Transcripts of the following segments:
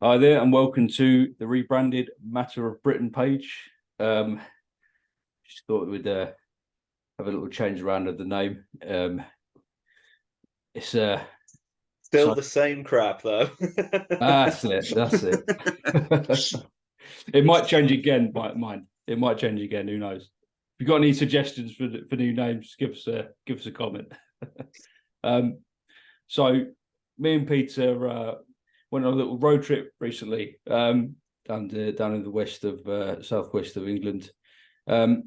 Hi there, and welcome to the rebranded Matter of Britain page. Just thought we'd have a little change around of the name. It's Still so the same crap, though. that's it. That's it. It might change again. Mind. It might change again. Who knows? If you've got any suggestions for new names, give us a comment. So me and Peter went on a little road trip recently, down in the west of southwest of England, and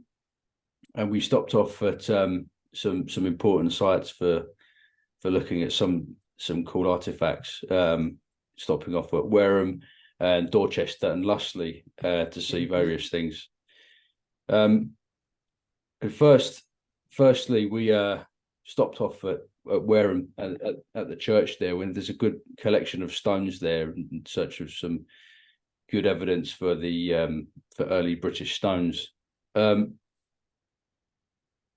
we stopped off at some important sites for looking at some cool artifacts. Stopping off at Wareham and Dorchester and Lustley to see various things. And firstly, we stopped off at Wareham at the church there, when there's a good collection of stones there in search of some good evidence for the for early British stones.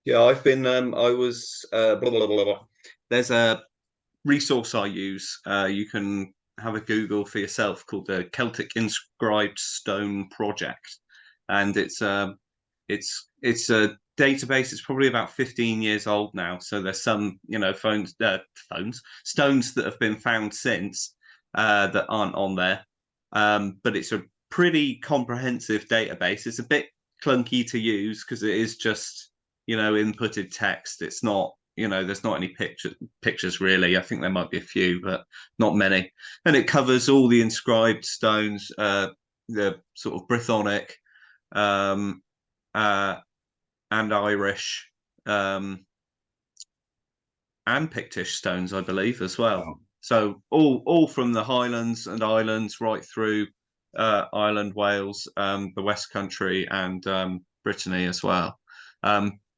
Yeah, I've been. I was. Blah, blah, blah, blah. There's a resource I use. You can have a Google for yourself called the Celtic Inscribed Stone Project, and it's a database. It's probably about 15 years old now. So there's some stones that have been found since that aren't on there. But it's a pretty comprehensive database. It's a bit clunky to use because it is just inputted text. It's not, there's not any pictures really. I think there might be a few, but not many. And it covers all the inscribed stones, the sort of Brythonic, um, uh, and Irish, and Pictish stones, I believe, as well. Wow. So all from the Highlands and Islands right through Ireland, Wales, the West Country, and Brittany as well.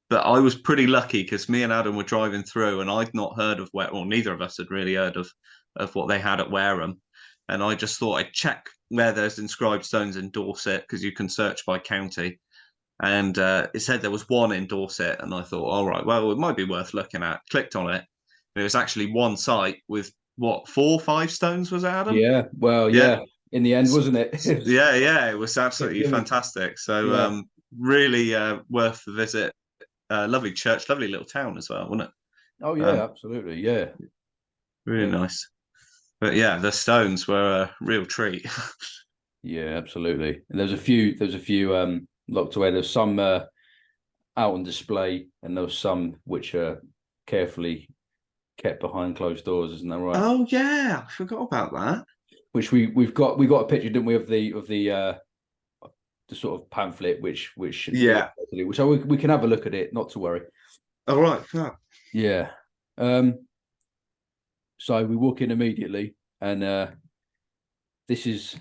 But I was pretty lucky because me and Adam were driving through, and I'd not heard of where, or neither of us had really heard of what they had at Wareham. And I just thought I'd check where there's inscribed stones in Dorset because you can search by county. And it said there was one in Dorset, and I thought, all right, well, it might be worth looking at. Clicked on it, and it was actually one site with what, 4 or 5 stones, was it, Adam? Yeah, well, Yeah, yeah. In the end, wasn't it? yeah, it was absolutely fantastic. So Yeah. really worth the visit. Lovely church, lovely little town as well, wasn't Oh it? yeah, absolutely. Yeah. Really Yeah. nice. But yeah, the stones were a real treat. Yeah, absolutely. And there's a few locked away. There's some out on display, and there was some which are carefully kept behind closed doors, isn't that right? Oh yeah, I forgot about that. Which we got a picture, didn't we, of the sort of pamphlet which Yeah. so we can have a look at it, not to worry. All right. Yeah. Yeah. So we walk in immediately, and this is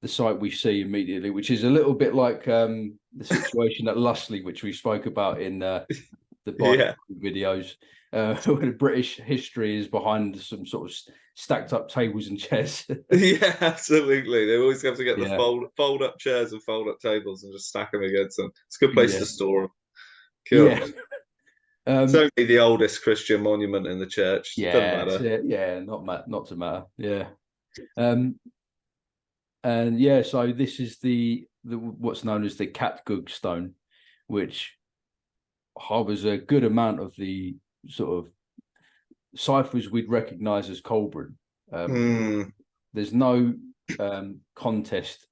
the site we see immediately, which is a little bit like the situation at Lustley, which we spoke about in the Bible Yeah. videos, where the British history is behind some sort of stacked up tables and chairs. Yeah, absolutely. They always have to get the Yeah, fold up chairs and fold up tables and just stack them against them. It's a good place yeah, to store them. Cool. yeah. It's Um, only the oldest Christian monument in the church. Doesn't yeah, matter. yeah, not to matter. Yeah. Um, and yeah, so this is the what's known as the Catgug stone, which harbors a good amount of the sort of ciphers we'd recognize as Coelbren. Hmm. There's no contest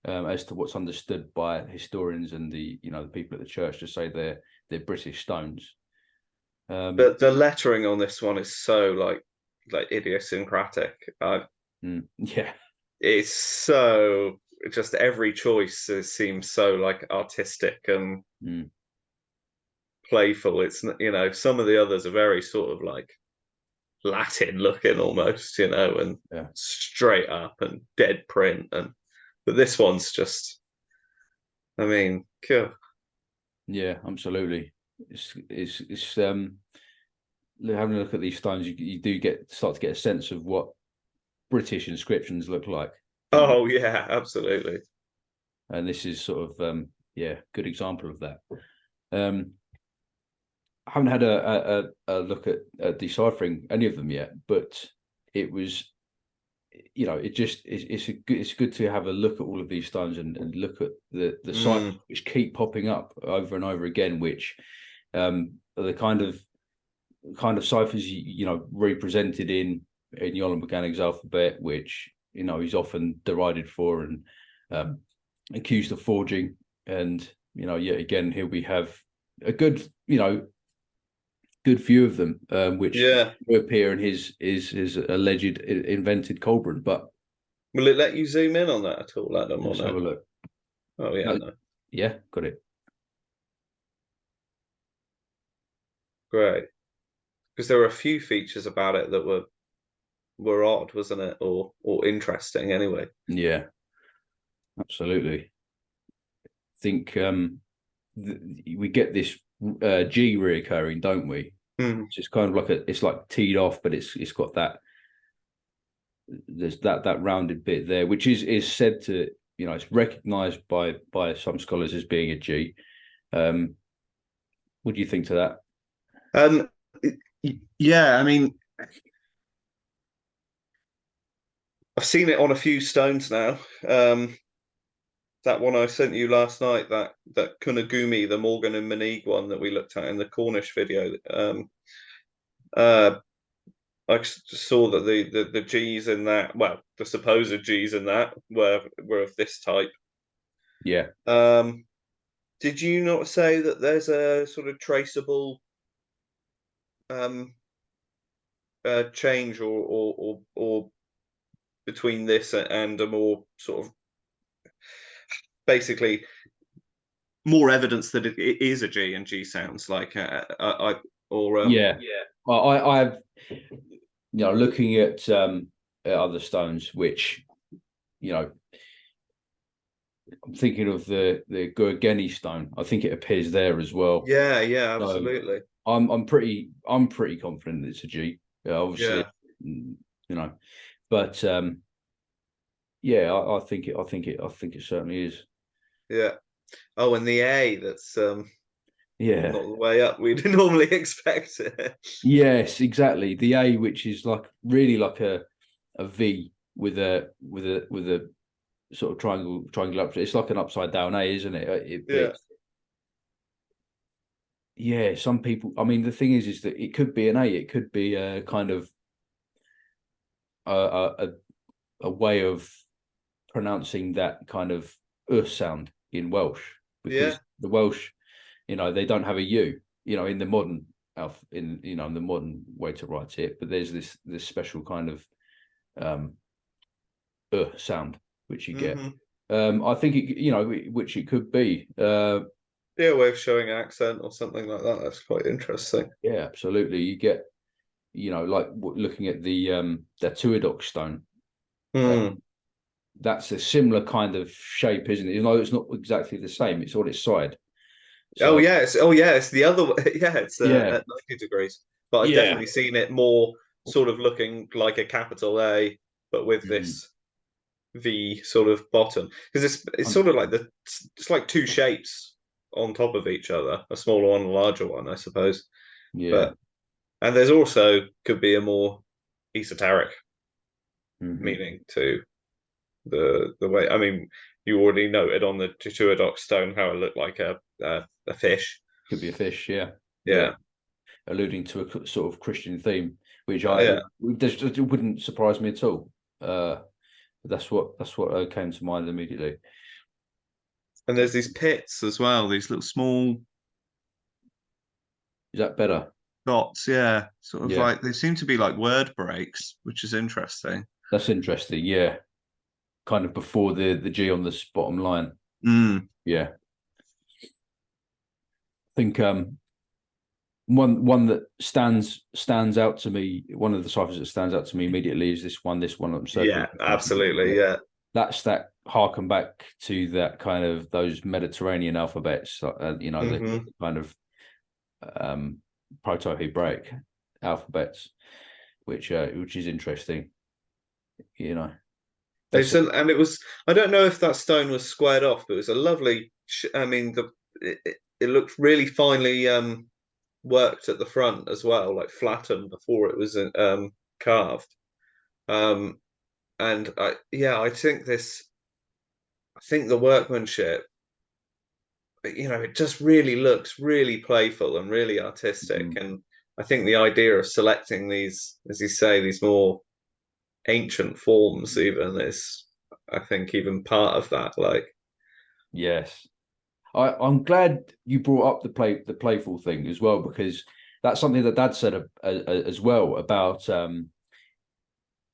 as to what's understood by historians and the people at the church to say they're British stones. But the lettering on this one is so like idiosyncratic. Yeah, It's so just every choice seems so like artistic and mm, playful. It's some of the others are very sort of like Latin looking almost, and yeah, straight up and dead print. But this one's just, I mean, cool. yeah, absolutely. It's having a look at these stones, you do start to get a sense of what British inscriptions look like, don't you? Oh yeah, absolutely. And this is sort of yeah, good example of that. Um, I haven't had a look at deciphering any of them yet, but it was it's good to have a look at all of these stones and look at the ciphers which keep popping up over and over again, which are the kind of ciphers represented in Yolland Mechanic's alphabet, which he's often derided for and accused of forging. And yet again here we have a good few of them, which appear in his alleged invented Coelbren. But will it let you zoom in on that at all, Adam? let's have a look. Oh yeah, no. Yeah, got it. Great, because there were a few features about it that were odd, wasn't it, or interesting anyway? Yeah, absolutely. I think we get this G reoccurring, don't we? It's kind of like it's like teed off, but it's got that, there's that rounded bit there, which is said to, it's recognized by some scholars as being a G. What do you think to that? Yeah, I mean, I've seen it on a few stones now. That one I sent you last night, that Kunagumi, the Morgan and Monique one that we looked at in the Cornish video. I saw that the G's in that, well, the supposed G's in that were of this type. Yeah. Did you not say that there's a sort of traceable change or between this and a more sort of, basically more evidence that it is a G and G sounds like I've looking at other stones, which I'm thinking of the Gorgeni stone. I think it appears there as well. Yeah, absolutely. So I'm pretty confident it's a G. Obviously, but I think it certainly is. Yeah. Oh, and the A, that's not the way up we'd normally expect it. Yes, exactly. The A, which is really like a V with a sort of triangle up. It's like an upside down A, isn't it? Yeah. Some people. I mean, the thing is that it could be an A. It could be a kind of a way of pronouncing that kind of sound in Welsh, because the Welsh, they don't have a U, in the modern in the modern way to write it, but there's this special kind of sound which you get. I think it, which it could be a way of showing accent or something like that. That's quite interesting. Yeah, absolutely. You get like looking at the Tuadoc stone. That's a similar kind of shape, isn't it? It's not exactly the same. It's on its side. So, it's the other way. Yeah, it's at 90 degrees. But I've definitely seen it more sort of looking like a capital A, but with this V sort of bottom, because it's sort of like it's like two shapes on top of each other, a smaller one, a larger one, I suppose. Yeah. And there's also could be a more esoteric meaning to the way. I mean, you already noted on the Tuadoc stone how it looked like a fish. Could be a fish, yeah. Alluding to a sort of Christian theme, which it wouldn't surprise me at all. That's what came to mind immediately. And there's these pits as well, these little small. Is that better? Dots, sort of like they seem to be like word breaks, which is interesting. That's interesting, yeah. Kind of before the G on the bottom line. Yeah. I think one that stands out to me, one of the ciphers that stands out to me immediately is this one I'm circling. Yeah, absolutely, yeah. That's that harken back to that kind of those Mediterranean alphabets, the kind of Proto-Hebraic alphabets, which is interesting. And it was, I don't know if that stone was squared off, but it was a lovely. I mean, it looked really finely worked at the front as well, like flattened before it was carved. and I think the workmanship, it just really looks really playful and really artistic. Mhm. And I think the idea of selecting these, as you say, these more ancient forms even is, I think, even part of that. Like, Yes. I'm glad you brought up the playful thing as well, because that's something that Dad said as well about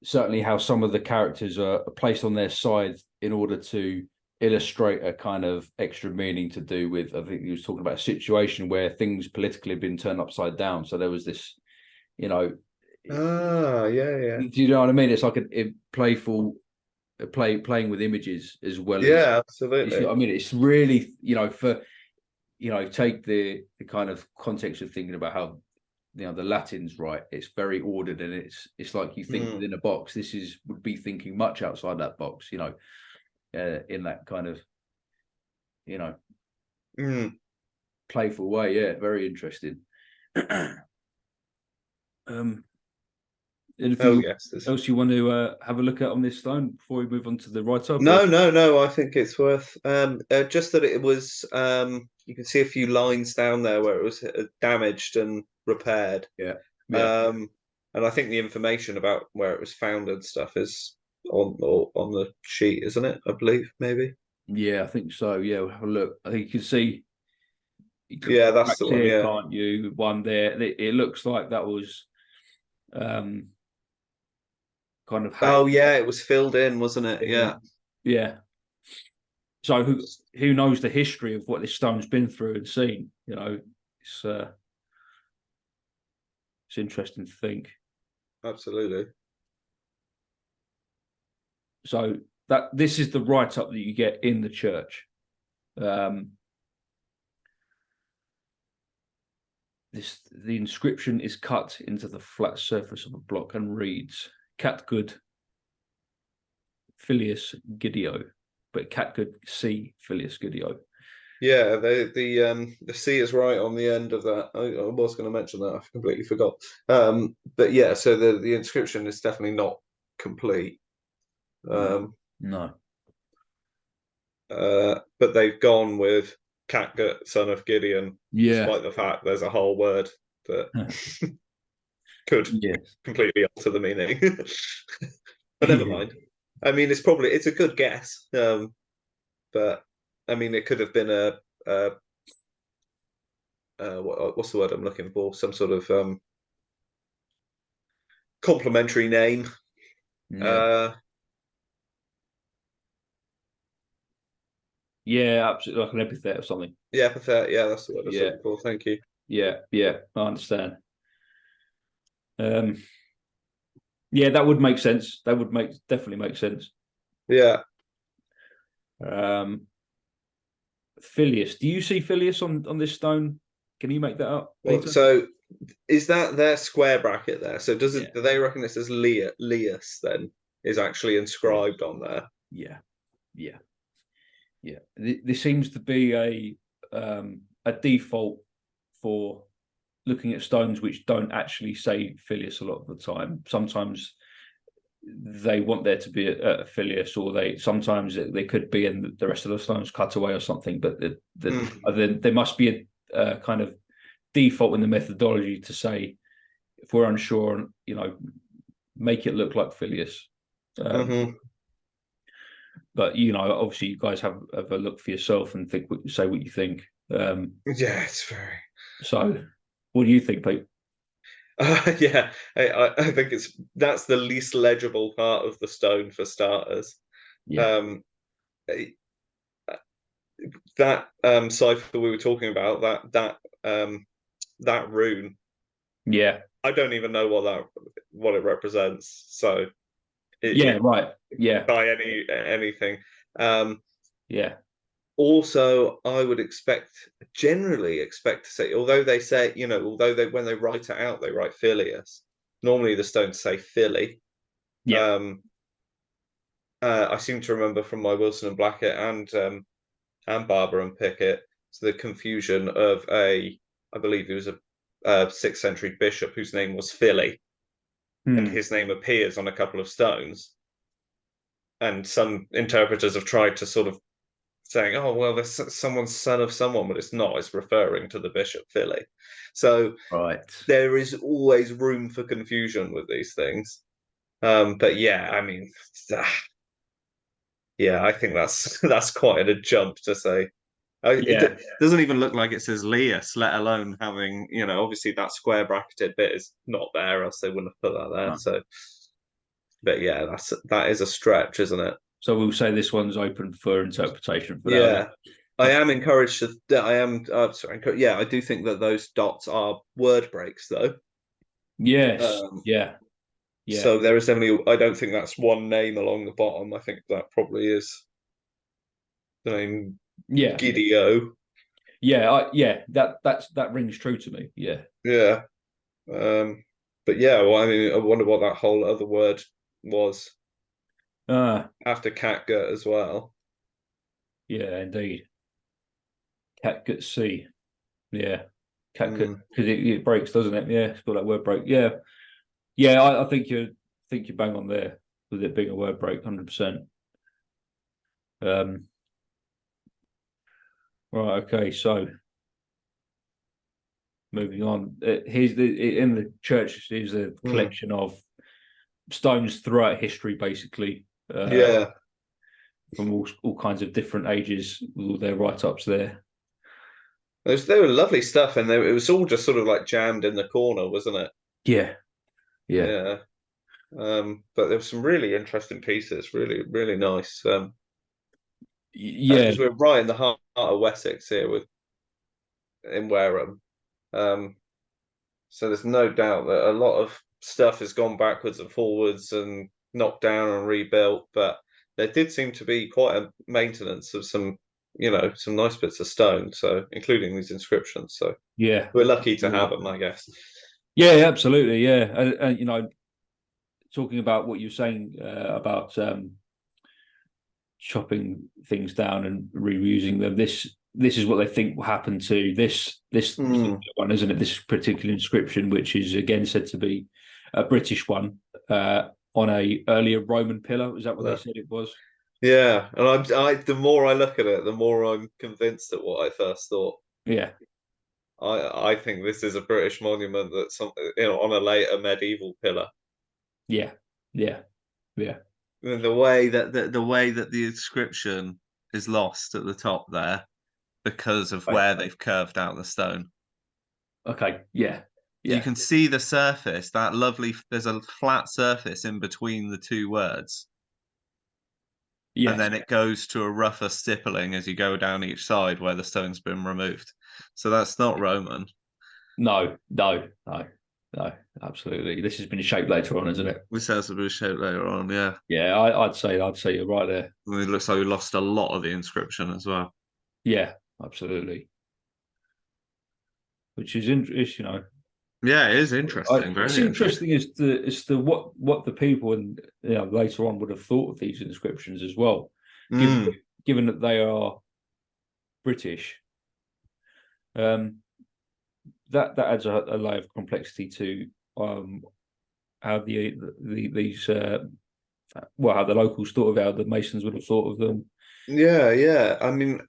certainly how some of the characters are placed on their side in order to illustrate a kind of extra meaning to do with, I think he was talking about a situation where things politically have been turned upside down. So there was this, you know, yeah, yeah, do you know what I mean? It's like a playful playing with images as well as, yeah, you know absolutely. what I mean? It's really, for, take the kind of context of thinking about how, the Latin's right. It's very ordered, and it's like you think Mm, within a box. This would be thinking much outside that box, in that kind of, you know, mm. playful way. Yeah, very interesting. um, Oh Anything yes, there's else you want to have a look at on this stone before we move on to the write up? Or no. I think it's worth just that it was you can see a few lines down there where it was damaged and repaired. yeah, yeah, Um, and I think the information about where it was found and stuff is on the sheet, isn't it? I believe maybe. yeah. I think so. Yeah, we'll have a look. I think you can see Yeah, that's the cracks one. here, Yeah. can't you? One there. It looks like that was um, kind of hacked. Oh yeah, it was filled in, wasn't it? Yeah, Yeah. yeah. So who knows the history of what this stone's been through and seen? It's uh, it's interesting to think. Absolutely. So that this is the write up that you get in the church. Um, the inscription is cut into the flat surface of a block and reads Catgood Filius Gideo, but Catgood C Filius Gideo. Yeah, the C is right on the end of that. I was going to mention that. I completely forgot. But yeah, so the inscription is definitely not complete. No, Um, no. but they've gone with Catgut, son of Gideon, Yeah. despite the fact there's a whole word that could Yes. completely alter the meaning. But never Yeah. mind. I mean, it's a good guess. But I mean, it could have been a what's the word I'm looking for? Some sort of complimentary name. Yeah. Uh, Yeah, absolutely, like an epithet or something. yeah, epithet. Yeah, that's the word I was Yeah. looking for. Thank you. Yeah. Yeah. I understand. Um, yeah, that would make sense. That would definitely make sense. Yeah. Um, Filius. Do you see Filius on this stone? Can you make that up, Well, Peter? so is that their square bracket there? So Yeah. do they reckon this as Leus then is actually inscribed on there? Yeah. Yeah. Yeah. There seems to be a default for looking at stones which don't actually say Filius a lot of the time. Sometimes they want there to be a Filius, or sometimes they could be, and the rest of the stones cut away or something. But then there must be a kind of default in the methodology to say, if we're unsure, make it look like Filius. Mm-hmm. But obviously, you guys have a look for yourself and say what you think. Yeah, it's very. So, what do you think, Pete? Yeah, I think that's the least legible part of the stone for starters. Yeah, Um, eh, that cipher we were talking about, that rune, yeah, I don't even know what it represents. So yeah. it Right. Yeah, by anything. Um, yeah, Also, I would generally expect to say, although they say, although when they write it out, they write Filius. Normally, the stones say Philly. yeah. Um, I seem to remember from my Wilson and Blackett and Barber and Pickett the confusion of I believe he was a 6th century bishop whose name was Philly, and Hmm. his name appears on a couple of stones. and some interpreters have tried to sort of saying, "Oh, well, there's someone's son of someone," but it's not. It's referring to the Bishop Philly. So Right. there is always room for confusion with these things. But yeah, I mean, yeah, I think that's quite a jump to say. Yeah. Doesn't even look like it says Leas, let alone having, obviously that square bracketed bit is not there, else they wouldn't have put that there. No. So, but yeah, that is a stretch, isn't it? So we'll say this one's open for interpretation for now. Yeah. I am encouraged to. I am. Sorry. Yeah, I do think that those dots are word breaks, though. Yes. Um, Yeah. Yeah. so there is definitely. I don't think that's one name along the bottom. I think that probably is the name Yeah. Gideo. Yeah. That rings true to me. Yeah. Yeah. But yeah, well, I mean, I wonder what that whole other word was Ah. after catgut as well. Yeah. Indeed. Catgut C. Yeah. Catgut Mm. because it breaks, doesn't it? Yeah. It's got that word break. Yeah. Yeah. I think you're bang on there with it being a word break, 100%. Right. Okay. So moving on. Here's in the church is a Mm. collection of stones throughout history, basically, Yeah, from all kinds of different ages, with all their write-ups there. they were lovely stuff, and it was all just sort of like jammed in the corner, wasn't it? Yeah, yeah, Yeah. But there were some really interesting pieces, really, really nice. yeah, Because we're right in the heart of Wessex here in Wareham. Um, so there's no doubt that a lot of stuff has gone backwards and forwards and knocked down and rebuilt, but there did seem to be quite a maintenance of some nice bits of stone, so including these inscriptions. So yeah, we're lucky to have them, I guess. yeah, absolutely, yeah. And talking about what you're saying about chopping things down and reusing them. This is what they think will happen to this Mm. one, isn't it? This particular inscription, which is again said to be a British one on a earlier Roman pillar. Is that what they said it was? Yeah, and the more I look at it, the more I'm convinced at what I first thought. Yeah, I think this is a British monument that's on a later medieval pillar. yeah, yeah, yeah. The way that the inscription is lost at the top there because of Right. where they've curved out the stone. Okay. Yeah. You Yeah. can see the surface, that lovely, there's a flat surface in between the two words, and Yes. then it goes to a rougher stippling as you go down each side where the stone's been removed. So that's not Roman. No. No. No. No. Absolutely. This has been shaped later on, isn't it? This has a bit of shape later on, yeah. Yeah. I'd say you're right there. I mean, it looks like we lost a lot of the inscription as well. Yeah. Absolutely. Which is interesting. Yeah, it is interesting, It's very interesting. interesting as to what the people and later on would have thought of these inscriptions as well, given Mm. given that they are British. Um, that adds a layer of complexity to how these how the locals thought of how the Masons would have thought of them. Yeah, yeah. I mean,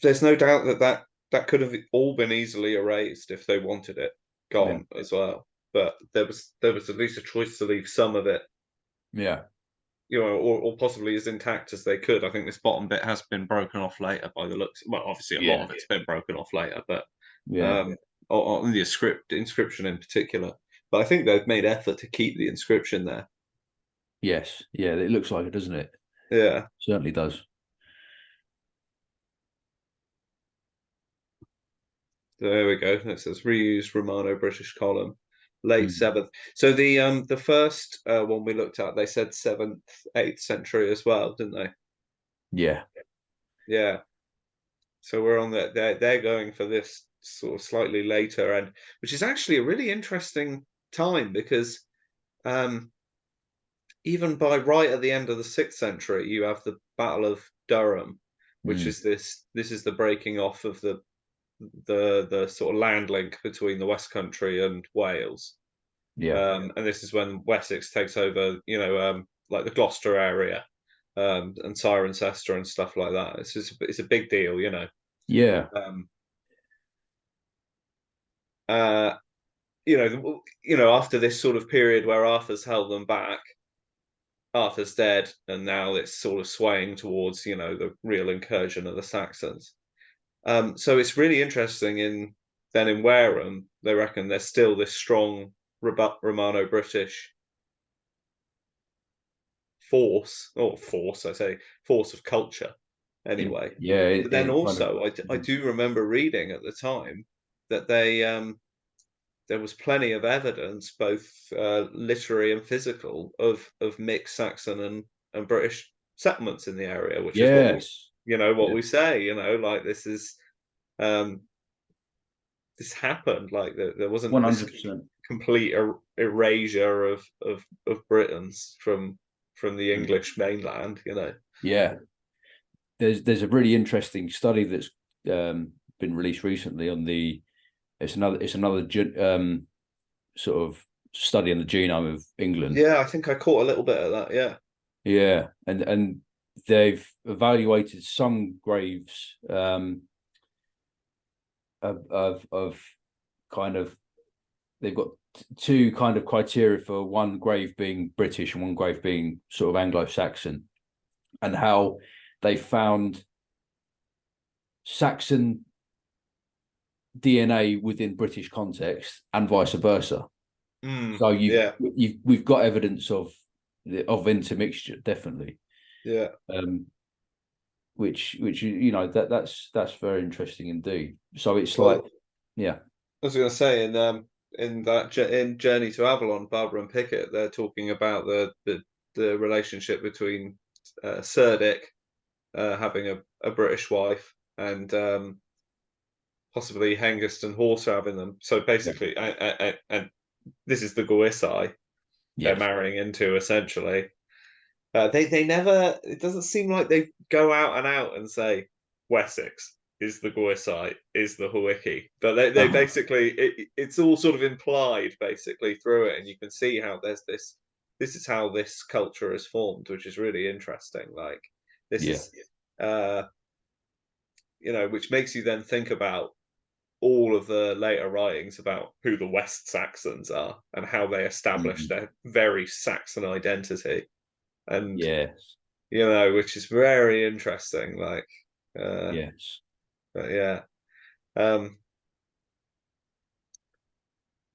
there's no doubt that could have all been easily erased if they wanted it Yeah, gone as well. But there was at least a choice to leave some of it, yeah, or possibly as intact as they could. I think this bottom bit has been broken off later by the looks. Well, obviously a lot yeah, of it's been broken off later, but yeah. um, on the inscription in particular. But I think they've made effort to keep the inscription there. Yes, yeah. It looks like it, doesn't it? Yeah. Certainly does. There we go. It says reused Romano British column, late Mm. seventh. So the first one we looked at, they said seventh, eighth century as well, didn't they? Yeah. Yeah. So we're on that. They're going for this sort of slightly later, and which is actually a really interesting time because um, even by right at the end of the sixth century, you have the Battle of Durham, which Mm. is this is the breaking off of the sort of land link between the West Country and Wales. Yeah. And this is when Wessex takes over, like the Gloucester area. and Cirencester and stuff like that. It's a big deal, you know. Yeah. Um, uh, after this sort of period where Arthur's held them back, Arthur's dead, and now it's sort of swaying towards, the real incursion of the Saxons. So it's really interesting in Wareham, they reckon there's still this strong Romano-British force, or force, I say, force of culture anyway. Yeah, But then it kind of. also, I do remember reading at the time that there was plenty of evidence, both literary and physical, of mixed Saxon and British settlements in the area, which is what Yes. Yeah. we say, like um, this happened, like there wasn't this 100%. complete erasure of Britons from the English mainland, Yeah. There's a really interesting study that's been released recently on the. It's another sort of study on the genome of England. Yeah, I think I caught a little bit of that. Yeah. Yeah, and they've evaluated some graves of kind of, they've got two kind of criteria for one grave being British and one grave being sort of Anglo-Saxon, and how they found Saxon DNA within British context and vice versa. So Yeah. we've got evidence of intermixture, definitely. Yeah. Which that's very interesting indeed. So it's Well, like, yeah, I was going to say in Journey to Avalon, Barbara and Pickett, they're talking about the relationship between Cerdic having a British wife and possibly Hengist and Horsa having them. So yeah, basically, and this is the Goisai they're yes, marrying into essentially. They never. It doesn't seem like they go out and say Wessex is the Goisite, is the Hawiki, but they basically it's all sort of implied basically through it, and you can see how there's this. This is how this culture is formed, which is really interesting. Like this yeah, is, uh, which makes you then think about all of the later writings about who the West Saxons are and how they established mhm, their very Saxon identity. And yes, which is very interesting. Like, yes. but yeah, um,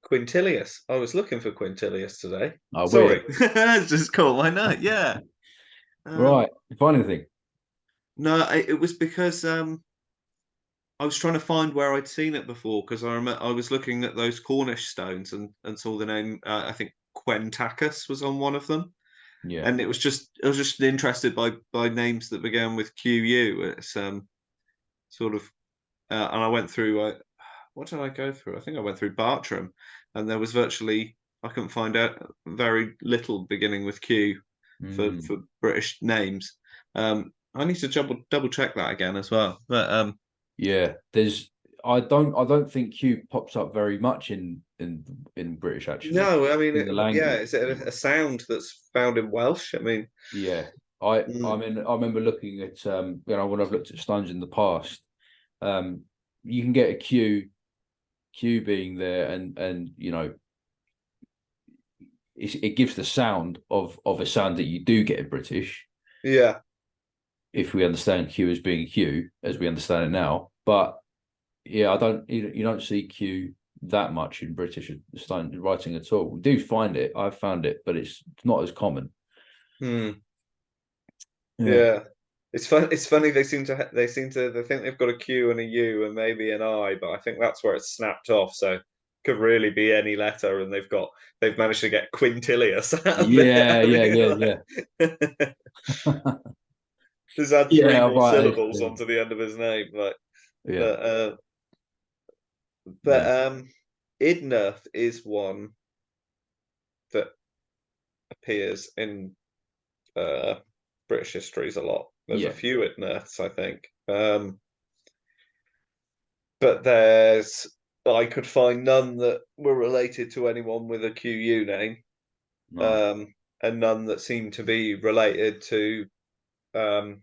Quintilius. I was looking for Quintilius today. Oh, weird. Sorry, it's just caught my note. Yeah. Um, Right. Find anything? no, it was because I was trying to find where I'd seen it before because I remember I was looking at those Cornish stones and saw the name. I think Quentacus was on one of them, Yeah. and I was just interested by names that began with QU. It's sort of and I went through. What did I go through? I think I went through Bartram, and there was virtually I couldn't find out very little beginning with Q for Mm. British names. I need to double check that again as well. But Yeah. I don't think Q pops up very much in British, actually, no, I mean, in the yeah, language. is it a sound that's found in Welsh? I mean, Yeah. I I mm, mean I remember looking at when I've looked at stones in the past, um you can get a Q being there, and it gives the sound of a sound that you do get in British, yeah, if we understand Q as being Q as we understand it now. But yeah, I don't you don't see Q that much in British writing at all. We do find it. I've found it, but it's not as common. mm, Yeah. yeah. It's fun. It's funny. They think they've got a Q and a U and maybe an I, but I think that's where it's snapped off. So it could really be any letter, and they've managed to get Quintilius out of it. Yeah, I yeah, mean, yeah, like, yeah. just add three Yeah, more right. syllables onto the end of his name. Like, Yeah, but uh, but yeah, Idnerth is one that appears in uh, British histories a lot. There's a yeah. few Idnerths, I think. But I could find none that were related to anyone with a QU name, No. and none that seemed to be related to the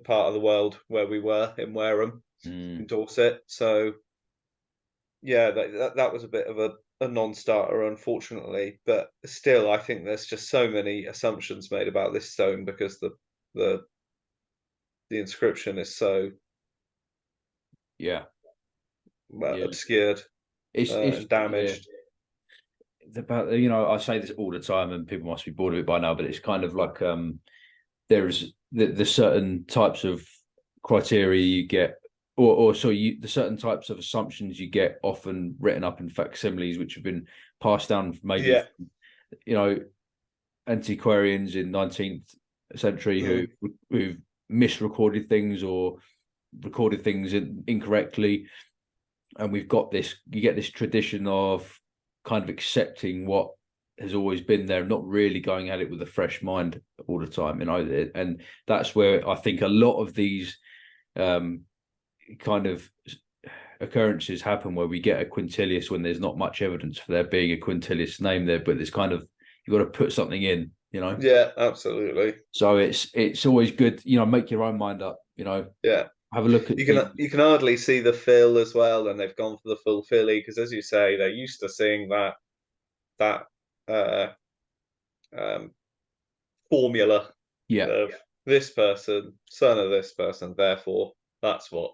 part of the world where we were in Wareham, in Dorset. So yeah, that was a bit of a non-starter, unfortunately. But still, I think there's just so many assumptions made about this stone because the inscription is so Yeah. Yeah. obscured It's and damaged. about, you know, I say this all the time and people must be bored of it by now, but it's kind of like there's the certain types of criteria you get, or so the certain types of assumptions you get often written up in facsimiles, which have been passed down maybe Yeah. from, you know, antiquarians in 19th century who've misrecorded things or recorded things incorrectly, and we've got this. You get this tradition of kind of accepting what has always been there, not really going at it with a fresh mind all the time, you know. And that's where I think a lot of these kind of occurrences happen, where we get a quintilius when there's not much evidence for there being a quintilius name there, but there's kind of, you've got to put something in, you know. Yeah, absolutely. So it's always good, you know, make your own mind up, you know. Yeah, have a look at you can hardly see the fill as well, and they've gone for the full filly because, as you say, they're used to seeing that uh, um, formula of this person, son of this person, therefore that's what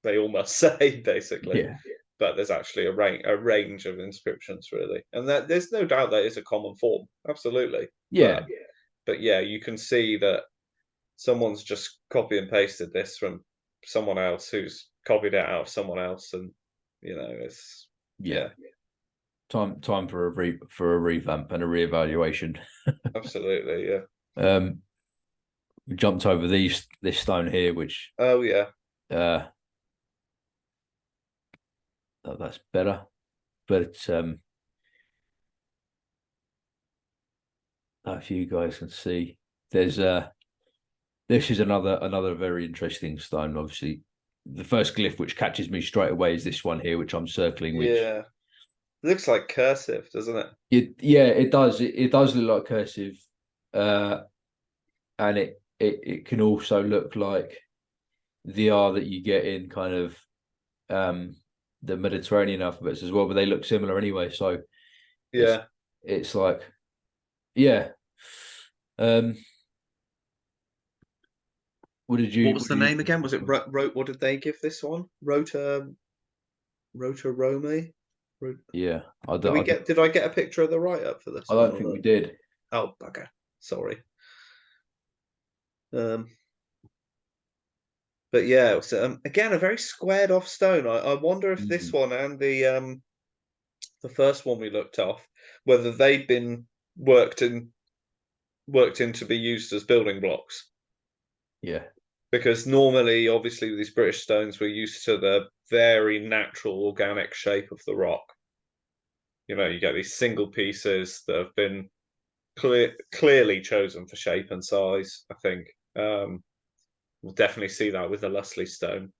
they all must say, basically. Yeah. But there's actually a range of inscriptions, really, and that there's no doubt that is a common form, absolutely. Yeah. But yeah, you can see that someone's just copy and pasted this from someone else who's copied it out of someone else, and you know, it's yeah. Time for a revamp and a reevaluation. Absolutely, yeah. We jumped over this stone here, which Oh yeah, that's better, but if you guys can see, there's this is another very interesting stone. Obviously, the first glyph which catches me straight away is this one here, which I'm circling. Which yeah, looks like cursive, doesn't it? It does. It does look like cursive, and it can also look like the R that you get in kind of the Mediterranean alphabets as well, but they look similar anyway. So yeah, it's like, yeah. What was the name again? Was it wrote? What did they give this one? Rota Romy. Yeah, Did I get a picture of the write up for this? I don't think we did. Oh bugger! Sorry. But yeah, it was, again, a very squared off stone. I wonder if this one and the first one we looked off, whether they'd been worked in to be used as building blocks. Yeah. Because normally, obviously, with these British stones, we're used to the very natural, organic shape of the rock. You know, you get these single pieces that have been clearly chosen for shape and size, I think. We'll definitely see that with the Lussley stone.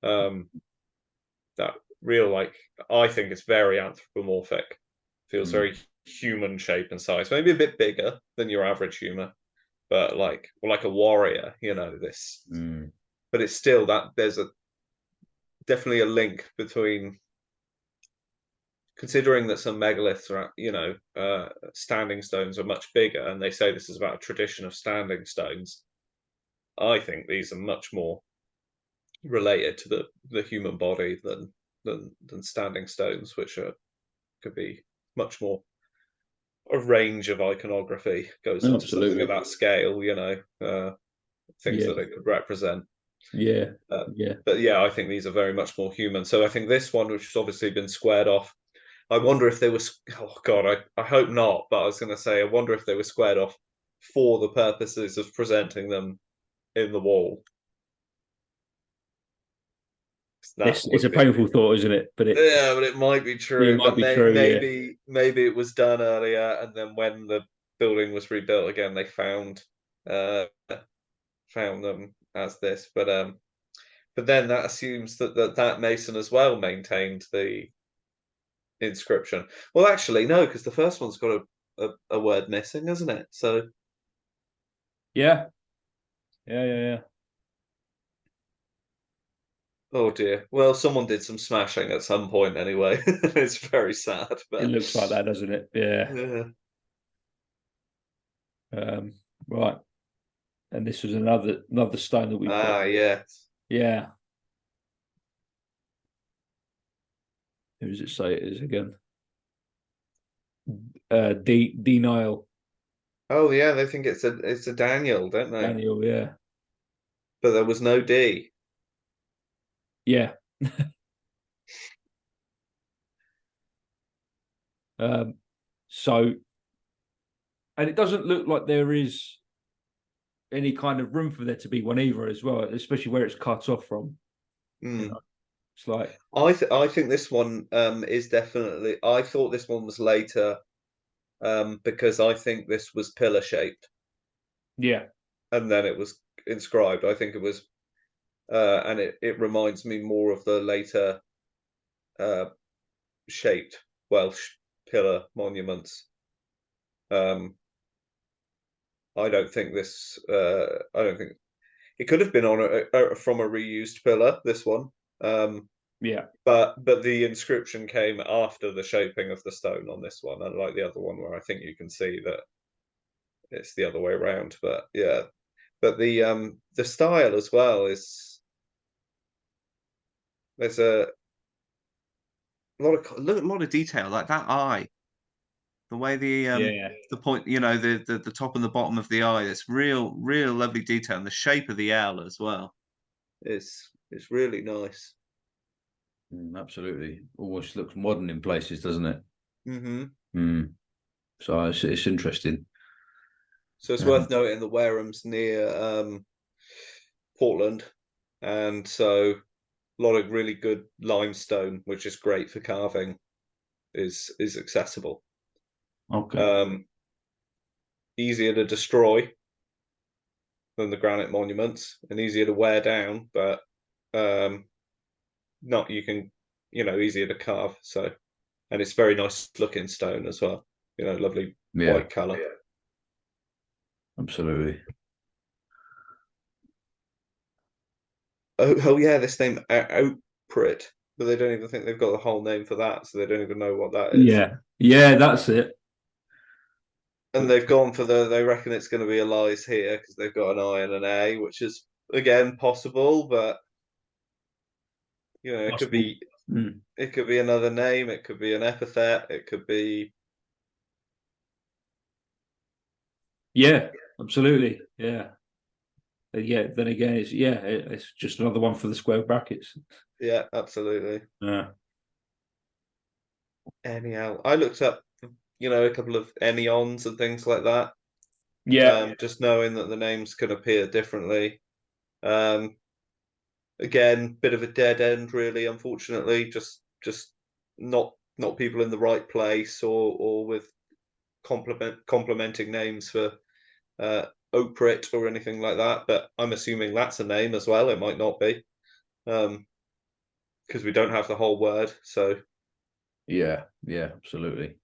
That real, like, I think it's very anthropomorphic. Feels very human shape and size. Maybe a bit bigger than your average human, but like a warrior, you know, this. But it's still that there's definitely a link between, considering that some megaliths are, you know, standing stones are much bigger, and they say this is about a tradition of standing stones. I think these are much more related to the human body than standing stones, which could be much more a range of iconography goes into something of that scale, you know, things that it could represent. But yeah, I think these are very much more human. So I think this one, which has obviously been squared off, I wonder if they were, oh God, I hope not, but I was going to say, I wonder if they were squared off for the purposes of presenting them in the wall. It's a painful thought, isn't it? But it might be true. It might be true. Maybe it was done earlier, and then when the building was rebuilt again, they found them as this. But then that assumes that mason as well maintained the inscription. Well, actually, no, because the first one's got a word missing, hasn't it? So Yeah. Yeah. Oh dear. Well, someone did some smashing at some point anyway. It's very sad, It but looks like that, doesn't it? Yeah. yeah. Right. And this was another stone that we've got. Ah, yeah. Yeah. Who does it say it is again? Denial. Oh yeah, they think it's a Daniel, don't they? Daniel, yeah. But there was no D. Yeah. Um, so, and it doesn't look like there is any kind of room for there to be one either as well, especially where it's cut off from. You Mm. know, it's like, I think this one is definitely. I thought this one was later because I think this was pillar shaped yeah, and then it was inscribed. I think it was, and it reminds me more of the later uh, shaped Welsh pillar monuments. Um, I don't think this. I don't think it could have been on from a reused pillar. This one, yeah, but the inscription came after the shaping of the stone on this one, unlike the other one where I think you can see that it's the other way around. But yeah, but the style as well is there's a lot of detail like that eye, the way yeah. the point, the top and the bottom of the eye. It's real lovely detail, and the shape of the owl as well. It's really nice. Absolutely. Almost looks modern in places, doesn't it? Hmm. Mm. So it's interesting. So it's Um, worth noting the Wareham's near Portland, and so a lot of really good limestone, which is great for carving, is accessible. okay. Um, Easier to destroy than the granite monuments, and easier to wear down, but um, not you can easier to carve. So, and it's very nice looking stone as well. Lovely Yeah, white color. absolutely. Oh yeah, this name Outprit, but they don't even think they've got the whole name for that, so they don't even know what that is. Yeah, yeah, that's it. And they've gone for they reckon it's going to be a lies here because they've got an I and an A, which is again possible, but it could Possible. be Mm. it could be another name, it could be an epithet, it could be Yeah, absolutely. Yeah. Yeah, then again, it's just another one for the square brackets. yeah, absolutely. Yeah. Anyhow, I looked up, a couple of Enions and things like that. Yeah. Just knowing that the names can appear differently. Um, Again, bit of a dead end, really. Unfortunately, just not people in the right place or with complementing names for Oprit or anything like that. But I'm assuming that's a name as well. It might not be because we don't have the whole word. So Yeah, absolutely.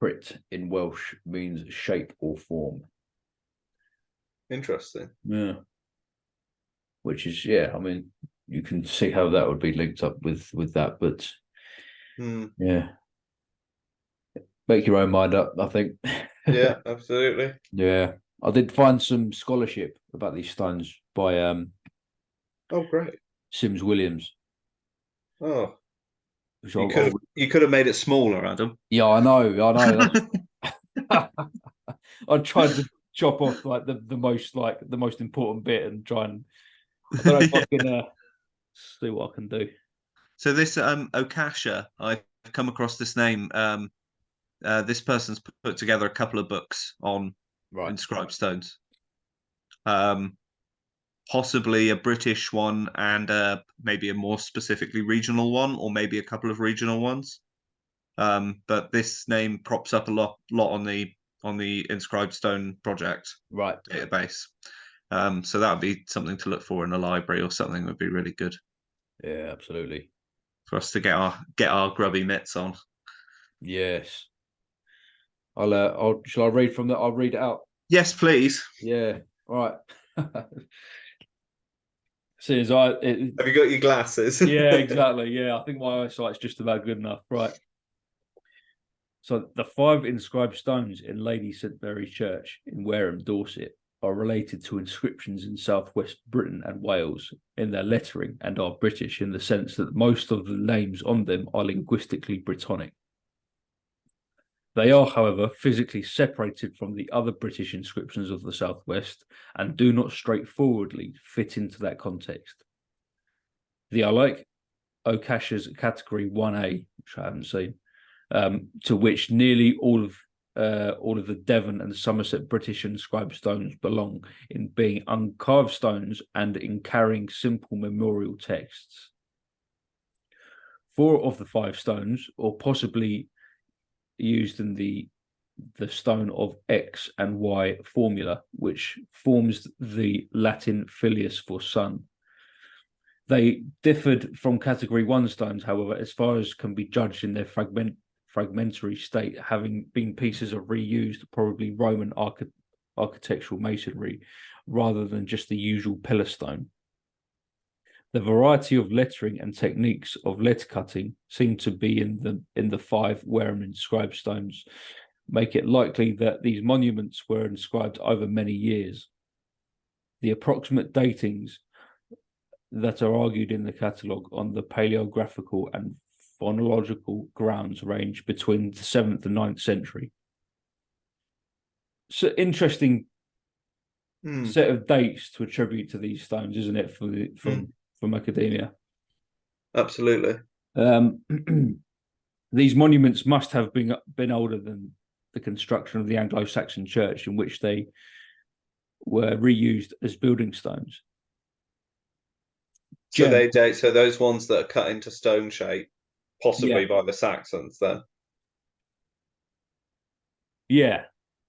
Prit in Welsh means shape or form. interesting. Yeah. Which is, yeah, I mean, you can see how that would be linked up with that, but Hmm. yeah. Make your own mind up, I think. Yeah, absolutely. Yeah. I did find some scholarship about these stones by Oh, great. Sims Williams. Oh, Which you could have made it smaller, Adam. yeah, I know. I tried to chop off like the most important bit and try and I don't know if I can see what I can do. So this Okasha, I've come across this name. This person's put together a couple of books on Right. inscribed stones. Um, Possibly a British one and maybe a more specifically regional one, or maybe a couple of regional ones. But this name props up a lot on the inscribed stone project Right. database. So that would be something to look for in a library or something would be really good Yeah, absolutely. for us to get our grubby mitts on. Yes. I'll shall I read from that? I'll read it out. Yes, please. Yeah. All right. Seems Have you got your glasses? yeah, exactly. Yeah, I think my eyesight's just about good enough. Right. So the 5 inscribed stones in Lady St Mary's Church in Wareham, Dorset, are related to inscriptions in southwest Britain and Wales in their lettering and are British in the sense that most of the names on them are linguistically Brittonic. They are, however, physically separated from the other British inscriptions of the southwest and do not straightforwardly fit into that context. The Alike Okasha's category 1A, which I haven't seen, to which nearly all of the Devon and Somerset British inscribed stones belong, in being uncarved stones and in carrying simple memorial texts. 4 of the 5 stones, or possibly used in the stone of X and Y formula, which forms the Latin filius for son. They differed from category 1 stones, however, as far as can be judged in their fragmentary state, having been pieces of reused, probably Roman architectural masonry, rather than just the usual pillar stone. The variety of lettering and techniques of letter cutting seem to be in the 5 Wareham inscribed stones, make it likely that these monuments were inscribed over many years. The approximate datings that are argued in the catalogue on the paleographical and phonological grounds range between the 7th and 9th century. So interesting set of dates to attribute to these stones, isn't it, from academia? Absolutely. These monuments must have been older than the construction of the Anglo-Saxon church, in which they were reused as building stones. So they date. So those ones that are cut into stone shape, possibly by the Saxons, then. Yeah.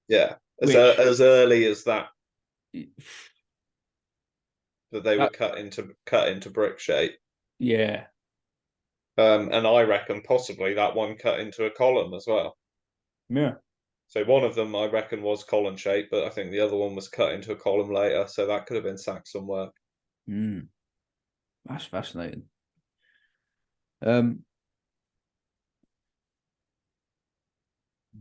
Yeah. As early as that they were cut into brick shape. Yeah. And I reckon possibly that one cut into a column as well. Yeah. So one of them I reckon was column shaped, but I think the other one was cut into a column later. So that could have been Saxon work. That's fascinating.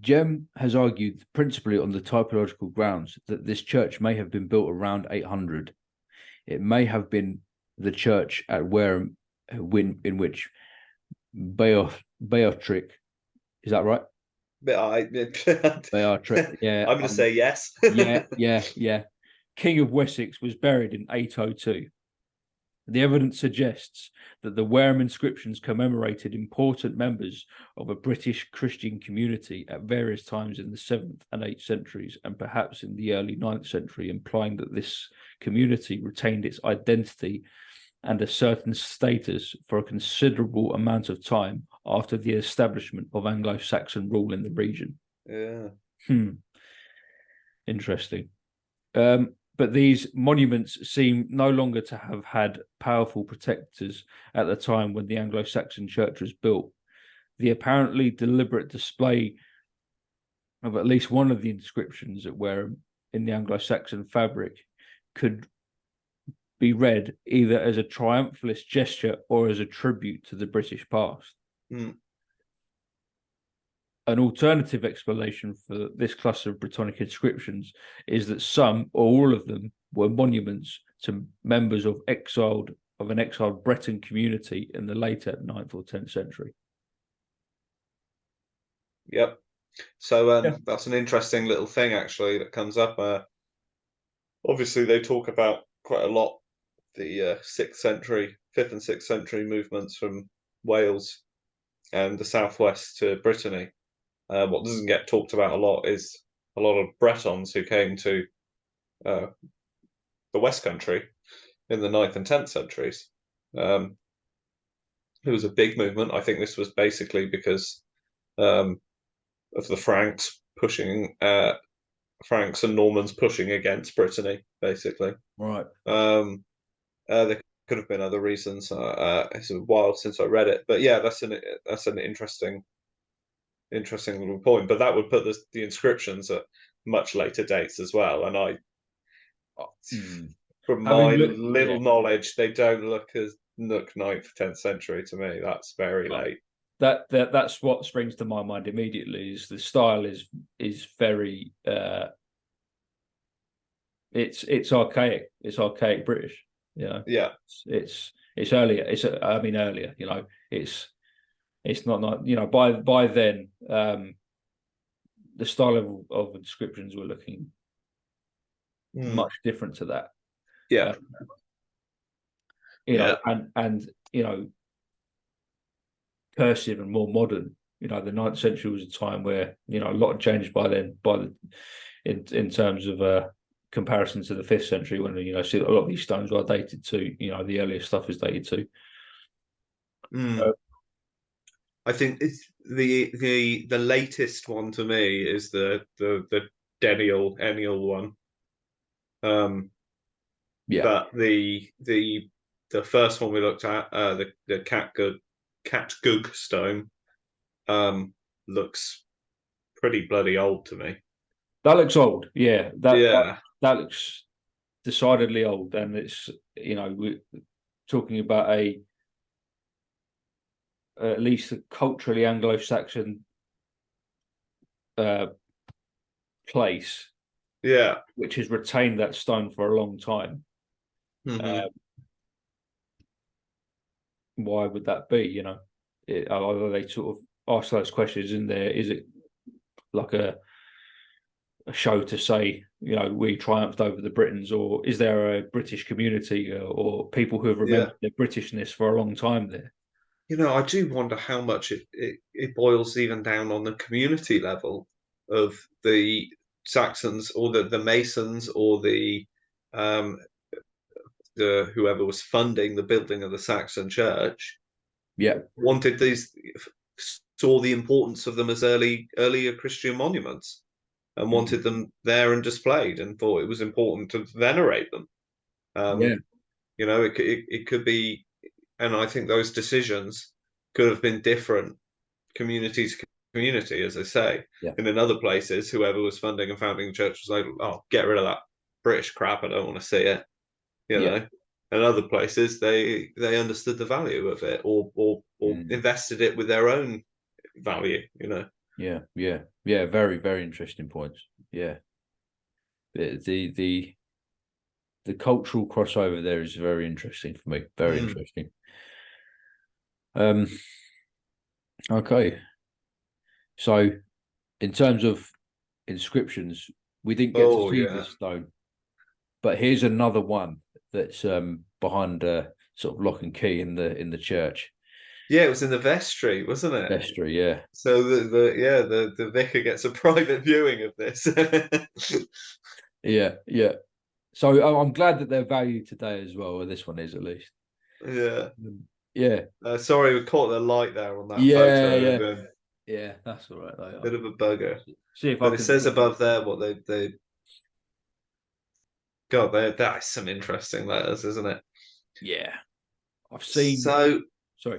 Jem has argued principally on the typological grounds that this church may have been built around 800. It may have been the church at Wareham in which Beorhtric, is that right? Beorhtric, yeah. I'm going to say yes. yeah. King of Wessex was buried in 802. The evidence suggests that the Wareham inscriptions commemorated important members of a British Christian community at various times in the 7th and 8th centuries, and perhaps in the early 9th century, implying that this community retained its identity and a certain status for a considerable amount of time after the establishment of Anglo-Saxon rule in the region. Yeah. Interesting. But these monuments seem no longer to have had powerful protectors at the time when the Anglo-Saxon church was built. The apparently deliberate display of at least one of the inscriptions at Wareham in the Anglo-Saxon fabric could be read either as a triumphalist gesture or as a tribute to the British past. An alternative explanation for this cluster of Brittonic inscriptions is that some or all of them were monuments to members of an exiled Breton community in the later 9th or 10th century. Yep. So that's an interesting little thing actually that comes up. Obviously, they talk about quite a lot the 6th century, 5th and 6th century movements from Wales and the southwest to Brittany. What doesn't get talked about a lot is a lot of Bretons who came to the West Country in the 9th and 10th centuries. It was a big movement. I think this was basically because of the Franks pushing, Franks and Normans pushing against Brittany, basically. Right. There could have been other reasons. It's a while since I read it, but yeah, that's an interesting little point. But that would put the inscriptions at much later dates as well. And Mm. from Having my looked, yeah, little knowledge, they don't look 9th, 10th century to me. That's very well, late. that's what springs to my mind immediately. Is the style is very it's archaic. It's archaic British. You know, Yeah. it's earlier. I mean earlier. You know, it's not you know by then the style of inscriptions were looking Mm. much different to that. Yeah. Uh, you know, Yeah. and you know, cursive and more modern. You know, the 9th century was a time where you know a lot changed by then. In terms of comparison to the 5th century, when you know see a lot of these stones are dated to you know the earlier stuff is dated to. Mm. I think it's the latest one to me is the Ennial one. Yeah, But the first one we looked at, the Catgug stone, looks pretty bloody old to me. that looks old. Yeah, Yeah. that looks decidedly old, and it's you know we're talking about a at least a culturally Anglo-Saxon uh, place Yeah. which has retained that stone for a long time. Hmm. Uh, why would that be? You know, are they sort of ask those questions in there? Is it like a show to say, you know, we triumphed over the Britons, or is there a British community or people who have Yeah. remembered their Britishness for a long time there? I do wonder how much it boils even down on the community level of the Saxons or the Masons or um, the whoever was funding the building of the Saxon church Yeah, wanted these saw the importance of them as earlier Christian monuments and mm. wanted them there and displayed and thought it was important to venerate them. Yeah, Um, it could be, and I think those decisions could have been different community to community, as I say. yeah, And in other places, whoever was funding and founding the church was like, "Oh, get rid of that British crap. I don't want to see it." You yeah, know. And other places, they understood the value of it, or mm. invested it with their own value. Yeah, yeah, yeah. Very, very interesting points. Yeah, the the cultural crossover there is very interesting for me. Very Mm. interesting. Um, okay. So in terms of inscriptions, we didn't get to Oh see yeah, this stone, but here's another one that's behind sort of lock and key in the church. yeah. It was in the vestry, wasn't it? Vestry, yeah. So the vicar gets a private viewing of this. Yeah, yeah. So I'm glad that they're valued today as well, or this one is at least. Yeah. Yeah. Sorry, we caught the light there on that Yeah, photo. yeah. A Yeah, that's all right. bit of a bugger. See if I But it can says see. above there what they God, that is some interesting letters, isn't it? Yeah. I've seen So sorry.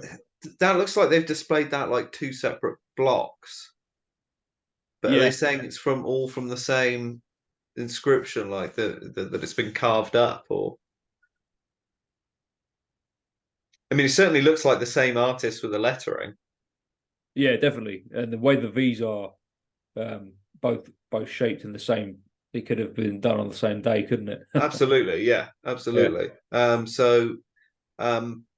that looks like they've displayed that like two separate blocks. But are they Yeah. saying it's from all from the same inscription, like that it's been carved up? Or I mean, it certainly looks like the same artist with the lettering. Yeah, definitely. And the way the V's are um both shaped in the same, it could have been done on the same day, couldn't it? Absolutely, yeah, Yeah. absolutely.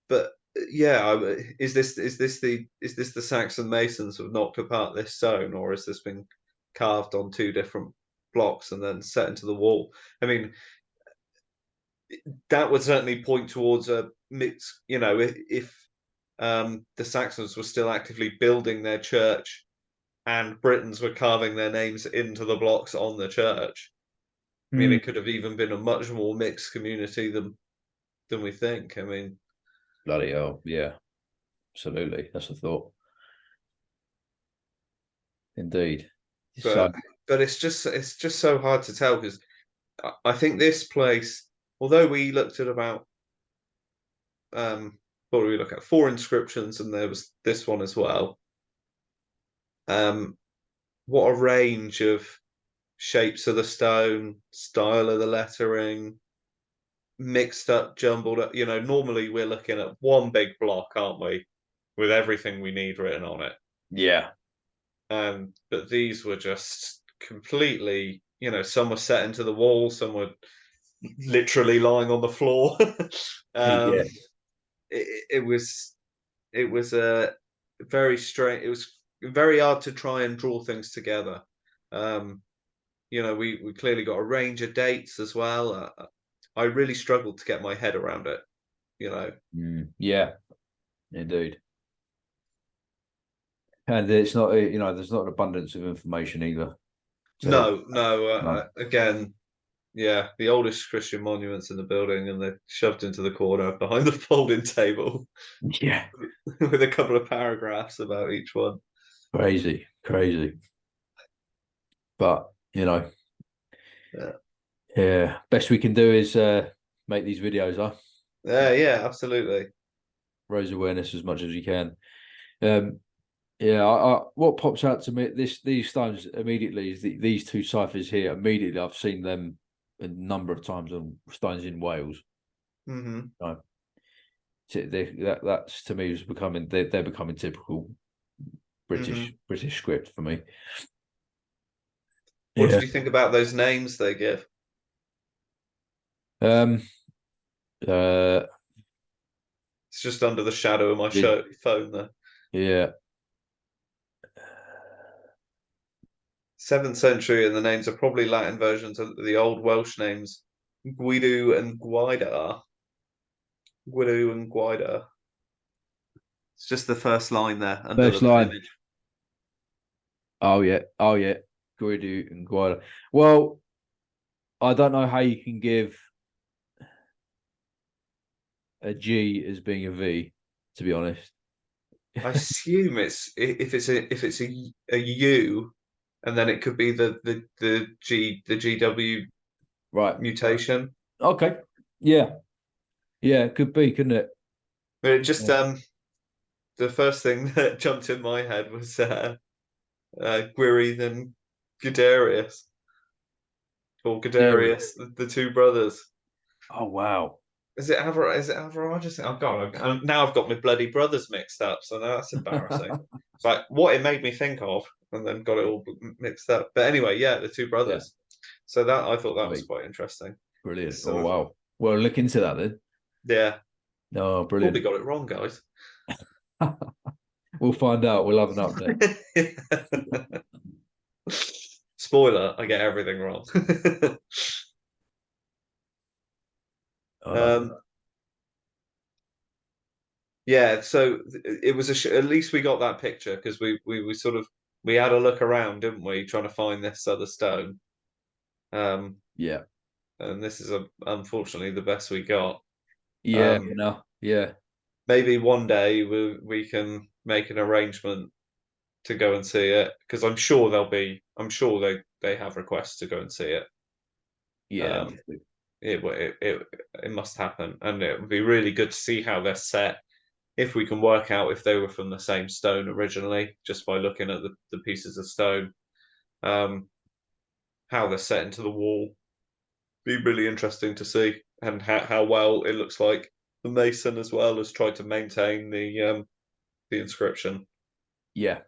But yeah, is this the Saxon masons who have knocked apart this stone, or has this been carved on two different blocks and then set into the wall? I mean, that would certainly point towards a mix. If the Saxons were still actively building their church and Britons were carving their names into the blocks on the church. I mean, Mm. it could have even been a much more mixed community than we think. I mean, Bloody hell. Yeah. Absolutely. That's a thought. Indeed. So but it's just so hard to tell because I think this place, although we looked at about what did we look at? Four inscriptions, and there was this one as well. What a range of shapes of the stone, style of the lettering, mixed up, jumbled up. Normally we're looking at one big block, aren't we, with everything we need written on it. Yeah. But these were just completely, some were set into the wall, some were literally lying on the floor. Yeah. It was a very strange. It was very hard to try and draw things together. We clearly got a range of dates as well. I really struggled to get my head around it. Yeah, indeed. And it's not, there's not an abundance of information either. No. Again, yeah, the oldest Christian monuments in the building, and they're shoved into the corner behind the folding table. Yeah. With a couple of paragraphs about each one. Crazy. But, yeah, best we can do is make these videos, huh? Yeah, absolutely. Raise awareness as much as you can. Yeah, what pops out to me these stones immediately is these two ciphers here. Immediately, I've seen them a number of times on stones in Wales. Mm-hmm. That's to me is becoming they're becoming typical British script for me. What did you think about those names they give? It's just under the shadow of my phone there. Yeah. 7th century, and the names are probably Latin versions of the old Welsh names, Gwydu and Gwaida. Gwydu and Gwaida. It's just the first line there under First the line. image. Oh yeah. Gwydu and Gwaida. Well, I don't know how you can give a G as being a V, to be honest. I assume if it's a U, and then it could be the GW Right. mutation. Okay. Yeah. Yeah, it could be, couldn't it? But it just the first thing that jumped in my head was Gwyredd and Guiderius, or Guiderius, the two brothers. Oh wow. Is it Avaraj? Oh God! Now I've got my bloody brothers mixed up, so now that's embarrassing. It's like what it made me think of, and then got it all mixed up. But anyway, yeah, the two brothers. Yeah. So that I thought that was quite interesting. Brilliant. Oh wow. Well, look into that then. Yeah. No, brilliant. Probably got it wrong, guys. We'll find out. We'll have an update. Spoiler: I get everything wrong. Yeah, so it was at least we got that picture, because we sort of had a look around, didn't we, trying to find this other stone. Yeah. And this is unfortunately the best we got. Yeah, no, yeah. Maybe one day we can make an arrangement to go and see it, because I'm sure they have requests to go and see it. Yeah. It must happen, and it would be really good to see how they're set. If we can work out if they were from the same stone originally, just by looking at the pieces of stone, how they're set into the wall, be really interesting to see, and how well it looks like the mason as well has tried to maintain the inscription. Yeah.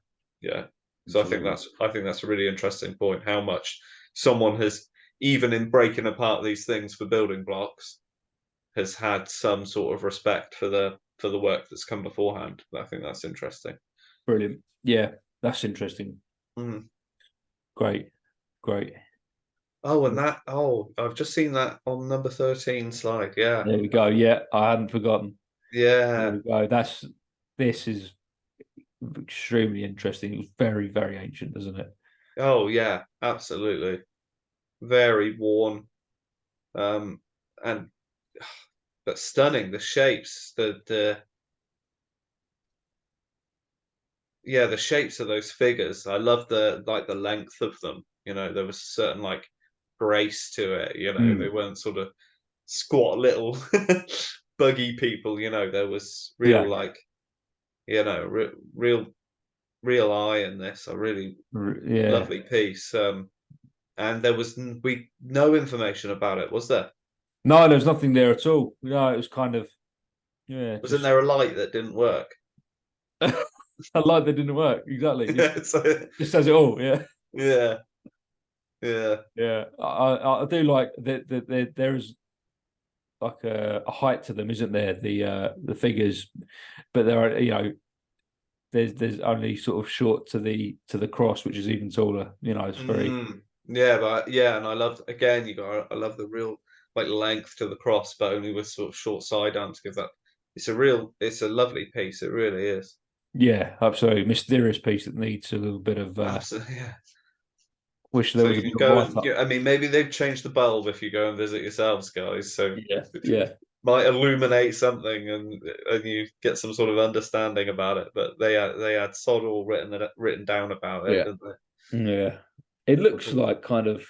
So I think that's a really interesting point. How much someone has, even in breaking apart these things for building blocks, has had some sort of respect for the work that's come beforehand. I think that's interesting. Brilliant. Yeah, that's interesting. Great. Oh, and I've just seen that on number 13 slide. Yeah. There we go. Yeah, I hadn't forgotten. Yeah. There we go. This is extremely interesting. It's very, very ancient, isn't it? Oh yeah, absolutely. Very worn. But stunning. The shapes, the shapes of those figures. I love the length of them. There was a certain grace to it. They weren't sort of squat little buggy people. There was real real eye in this. A really lovely piece. and there was no information about it, was there? No, there's nothing there at all. No, it was kind of Wasn't just there a light that didn't work? a light that didn't work. Exactly. Yeah, Just says it all. Yeah. yeah, yeah. Yeah. I do like that there is like a height to them, isn't there? The figures, but there are there's only sort of short to the cross, which is even taller. It's very Yeah, but yeah, and I love again. I love the real like length to the cross, but only with sort of short side arms to give that. It's a lovely piece. It really is. yeah, absolutely mysterious piece that needs a little bit of Absolutely, yeah. wish there So was you a can bit of go write and up. I mean, maybe they've changed the bulb if you go and visit yourselves, guys. So Yeah, it yeah, might illuminate something, and you get some sort of understanding about it. But they had sod all written down about it, yeah, didn't they? yeah. It Which looks was like kind of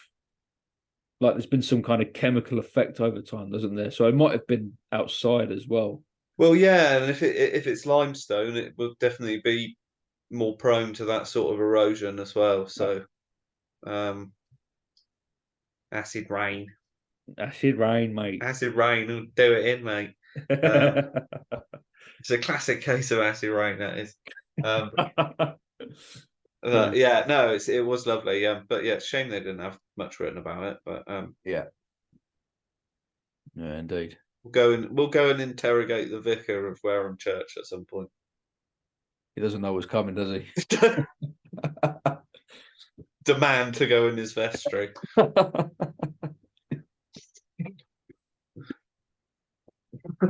like there's been some kind of chemical effect over time, doesn't there? So it might have been outside as well. well, yeah, and if it's limestone, it will definitely be more prone to that sort of erosion as well. Yeah. So, um, acid rain, Acid rain, mate. acid rain will do it in, mate. It's a classic case of acid rain. That is. Um, Yeah, yeah, no, it was lovely. But yeah, shame they didn't have much written about it. But yeah, yeah, indeed. we'll go and interrogate the vicar of Wareham Church at some point. He doesn't know what's coming, does he? Demand to go in his vestry.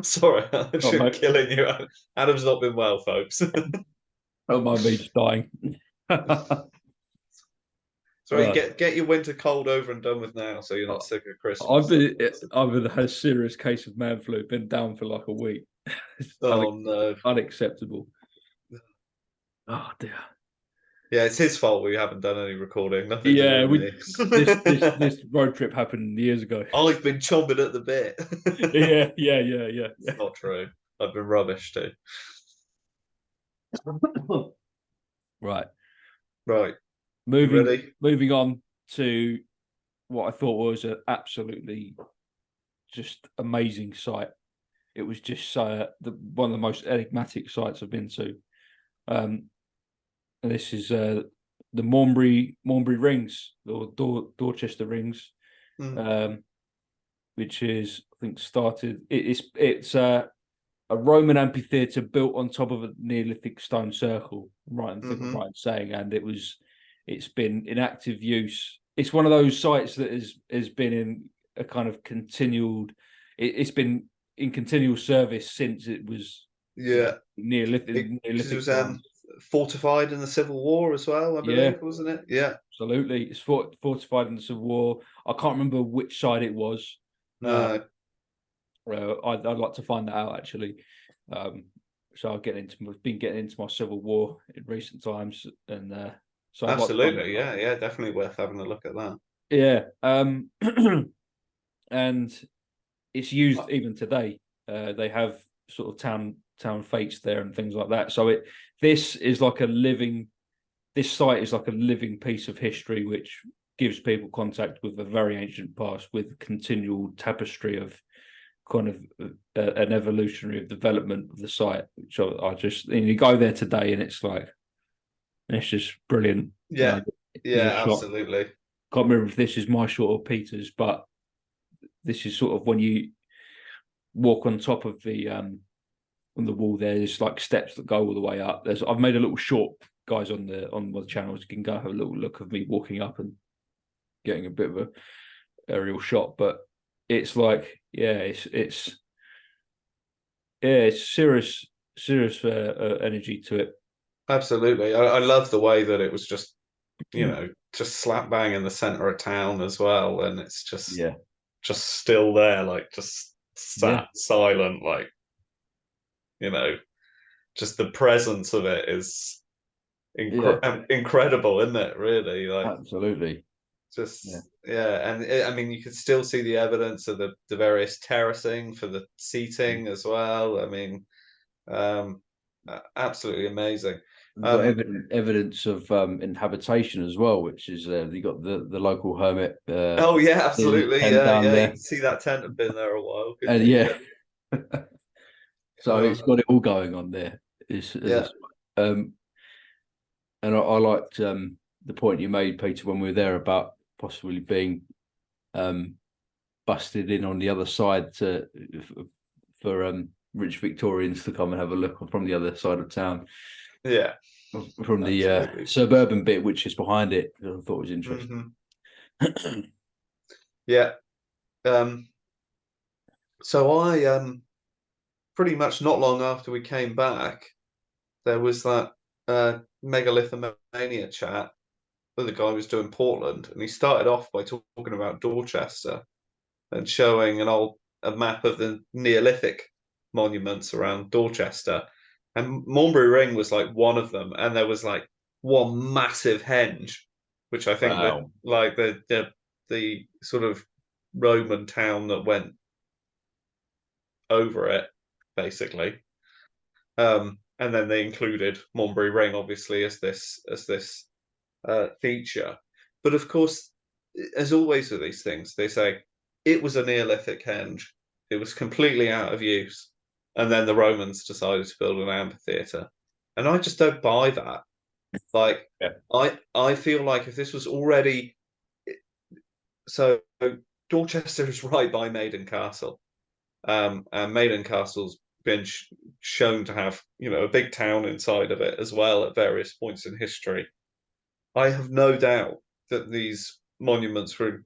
Sorry, Not I'm mate. killing you. Adam's not been well, folks. Don't mind me just dying. Sorry, get your winter cold over and done with now, so you're not sick at I've Christmas. been had a serious case of man flu. Been down for like a week. It's Oh no. unacceptable. Oh dear. Yeah, it's his fault we haven't done any recording. Nothing to Yeah, do with we me. this road trip happened years ago. I've been chomping at the bit. Yeah. It's not true. I've been rubbish too. Right. Right. You Moving ready? moving on to what I thought was an absolutely just amazing site. It was just one of the most enigmatic sites I've been to. And this is the Maumbury rings or Dorchester rings, Mm. which is I think started. It's a Roman amphitheatre built on top of a Neolithic stone circle. Right, I think I'm Hmm. right in saying, and it's been in active use. It's one of those sites that has been in a kind of continual. It's been in continual service since it was Yeah. Because it Neolithic was times. fortified in the Civil War as well, I Yeah, believe, wasn't it? Yeah. absolutely. It's fortified in the Civil War. I can't remember which side it was. Uh, No. I'd like to find that out actually. So I'll been getting into my Civil War in recent times, and so I'd like to find that Absolutely. out. Yeah. Yeah. Definitely worth having a look at that. Yeah, and it's used even today. They have sort of town fetes there and things like that. So this is like a living. This site is like a living piece of history, which gives people contact with a very ancient past, with continual tapestry of kind of an evolutionary of development of the site. Which I just you go there today and it's just brilliant. Yeah. There's a Yeah. shot. Absolutely. Can't remember if this is my shot or Peter's, but this is sort of when you walk on top of the on the wall. There's like steps that go all the way up. I've made a little short, guys, on my channels. You can go have a little look of me walking up and getting a bit of a aerial shot. But it's like it's serious energy to it. Absolutely. I love the way that it was just slap bang in the center of town as well, and it's Yeah, just still there, like just yeah, sat silent, like you know, just the presence of it is yeah, incredible, isn't it? Really, like absolutely. Yeah, just yeah, and I mean, you can still see the evidence of the various terracing for the seating as well. I mean, absolutely amazing. We've got evidence of inhabitation as well, which is you got the local hermit. Oh yeah, absolutely. Tent down Yeah. You there, can see that tent had been there a while, couldn't and you? yeah, so it's Um, got it all going on there. yeah. Um, and I liked the point you made, Peter, when we were there about possibly being busted in on the other side for rich Victorians to come and have a look from the other side of town, Yeah. from the suburban bit, which is behind it. I thought was interesting. Yeah. So I pretty much not long after we came back, there was that megalithomania chat that the guy was doing Portland, and he started off by talking about Dorchester and showing a map of the Neolithic monuments around Dorchester, and Maumbury Ring was like one of them, and there was like one massive henge, which I think that Wow. like the sort of Roman town that went over it, basically. And then they included Maumbury Ring, obviously, as this feature. But of course, as always with these things, they say it was a Neolithic henge. It was completely out of use, and then the Romans decided to build an amphitheatre, and I just don't buy that. Like, Yeah. I feel like if this was already so, Dorchester is right by Maiden Castle. And Maiden Castle's been shown to have, a big town inside of it as well at various points in history. I have no doubt that these monuments were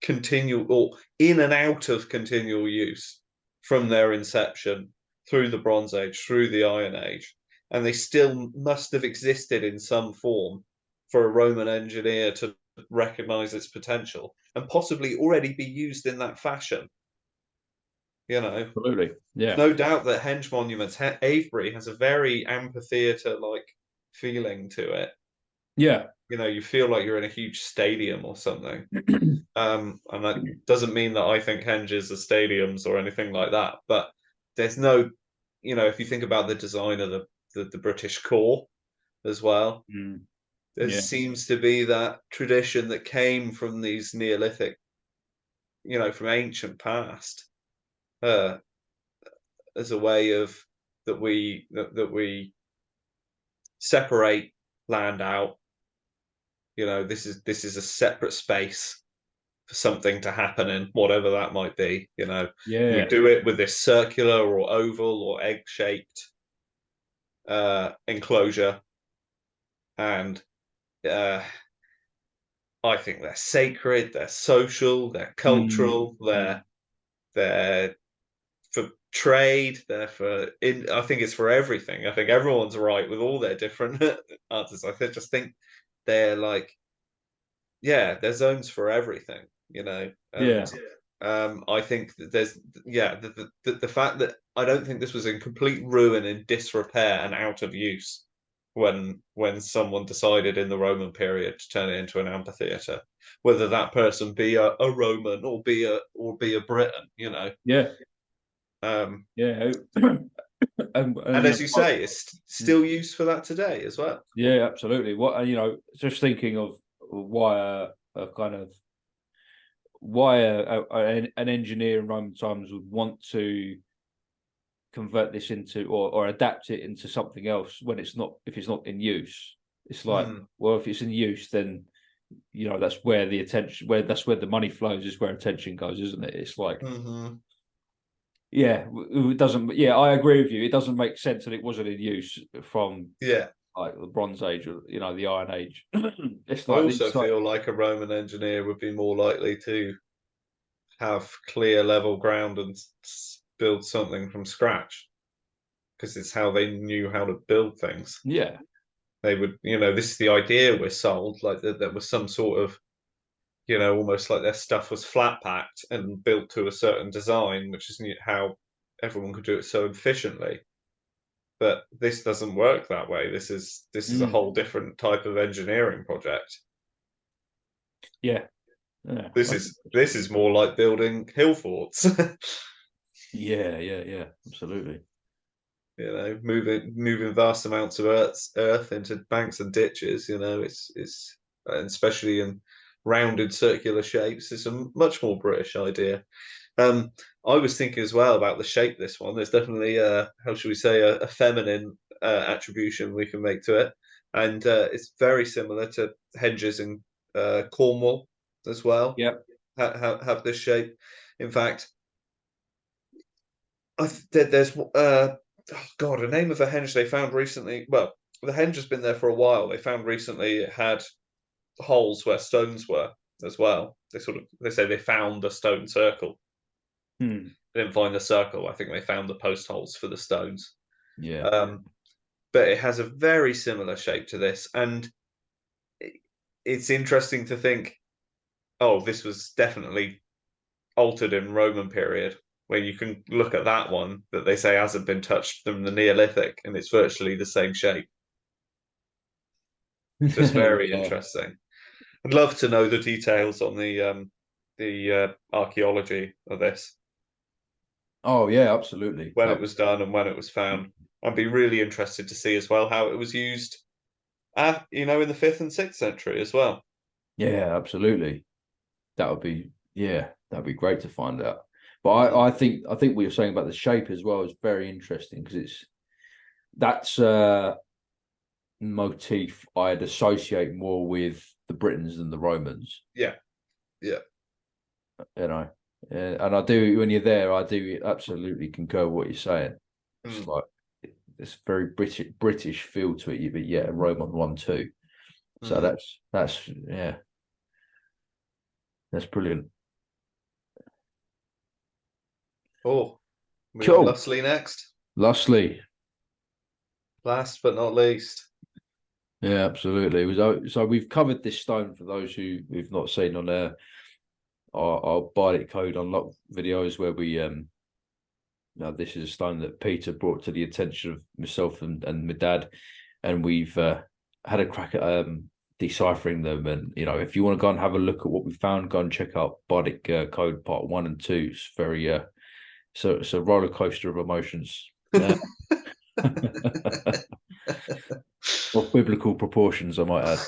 continual or in and out of continual use from their inception through the Bronze Age, through the Iron Age, and they still must have existed in some form for a Roman engineer to recognize its potential and possibly already be used in that fashion. Absolutely. Yeah. No doubt that henge monuments, Avebury has a very amphitheatre-like feeling to it. Yeah. You feel like you're in a huge stadium or something. And that doesn't mean that I think henges are stadiums or anything like that. But there's no, if you think about the design of the British core as well, there Yeah. seems to be that tradition that came from these Neolithic, from ancient past. As a way of that we separate land out. This is a separate space for something to happen in, whatever that might be. We Yeah. do it with this circular or oval or egg-shaped enclosure, and I think they're sacred, they're social, they're cultural, they're for trade, they're I think it's for everything. I think everyone's right with all their different answers. I just think they're like, yeah, they're zones for everything, Yeah. and I think that there's the fact that I don't think this was in complete ruin, in disrepair and out of use when someone decided in the Roman period to turn it into an amphitheatre, whether that person be a Roman or be a Briton. Yeah. Um, Yeah. and as you say, it's still used for that today as well. Yeah, absolutely. What just thinking of why a kind of why an engineer in Roman times would want to convert this into or adapt it into something else when it's not, if it's not in use. It's like, well, if it's in use, then that's where the attention, that's where the money flows, is where attention goes, isn't it? It's like, yeah, it doesn't. Yeah, I agree with you. It doesn't make sense that it wasn't in use from like the Bronze Age or the Iron Age. It's I like also feel like a Roman engineer would be more likely to have clear level ground and build something from scratch, because it's how they knew how to build things. Yeah, They would, this is the idea we're sold, like that there was some sort of, almost like their stuff was flat packed and built to a certain design, which is how everyone could do it so efficiently. But this doesn't work that way. This is a whole different type of engineering project. Yeah. This is more like building hill forts. Yeah, absolutely. You know, moving vast amounts of earth into banks and ditches. You know, it's and especially in rounded circular shapes. It's a much more British idea. I was thinking as well about the shape. This one, there's definitely how should we say, a feminine attribution we can make to it, and it's very similar to hedges in Cornwall as well. Yep. Have this shape. In fact, there's oh God, a name of a henge they found recently. Well, the henge has been there for a while. They found recently it had holes where stones were as well. They say they found a stone circle. Hmm. They didn't find the circle. I think they found the post holes for the stones. Yeah. But it has a very similar shape to this, and it's interesting to think, oh, this was definitely altered in Roman period, where you can look at that one that they say hasn't been touched from the Neolithic, and it's virtually the same shape. So it's very Yeah. interesting. I'd love to know the details on the archaeology of this, Oh yeah, absolutely. when it was done and when it was found. I'd be really interested to see as well how it was used, in the 5th and 6th century as well. Yeah, absolutely. That'd be great to find out. But I think what you're saying about the shape as well is very interesting, because that's a motif I'd associate more with the Britons than the Romans. Yeah. You know, and I do, when you're there, I do absolutely concur with what you're saying. It's like this very British feel to it, but yeah, a Roman one too. So that's brilliant. Oh, Cool. Lastly next. Lastly. Last but not least. Yeah, absolutely. It was, so we've covered this stone for those who've not seen on our Bardic Code Unlock videos, where we now this is a stone that Peter brought to the attention of myself and my dad, and we've had a crack at deciphering them. And if you want to go and have a look at what we found, go and check out Bardic Code Part 1 and 2. It's very so it's a roller coaster of emotions. Of biblical proportions, I might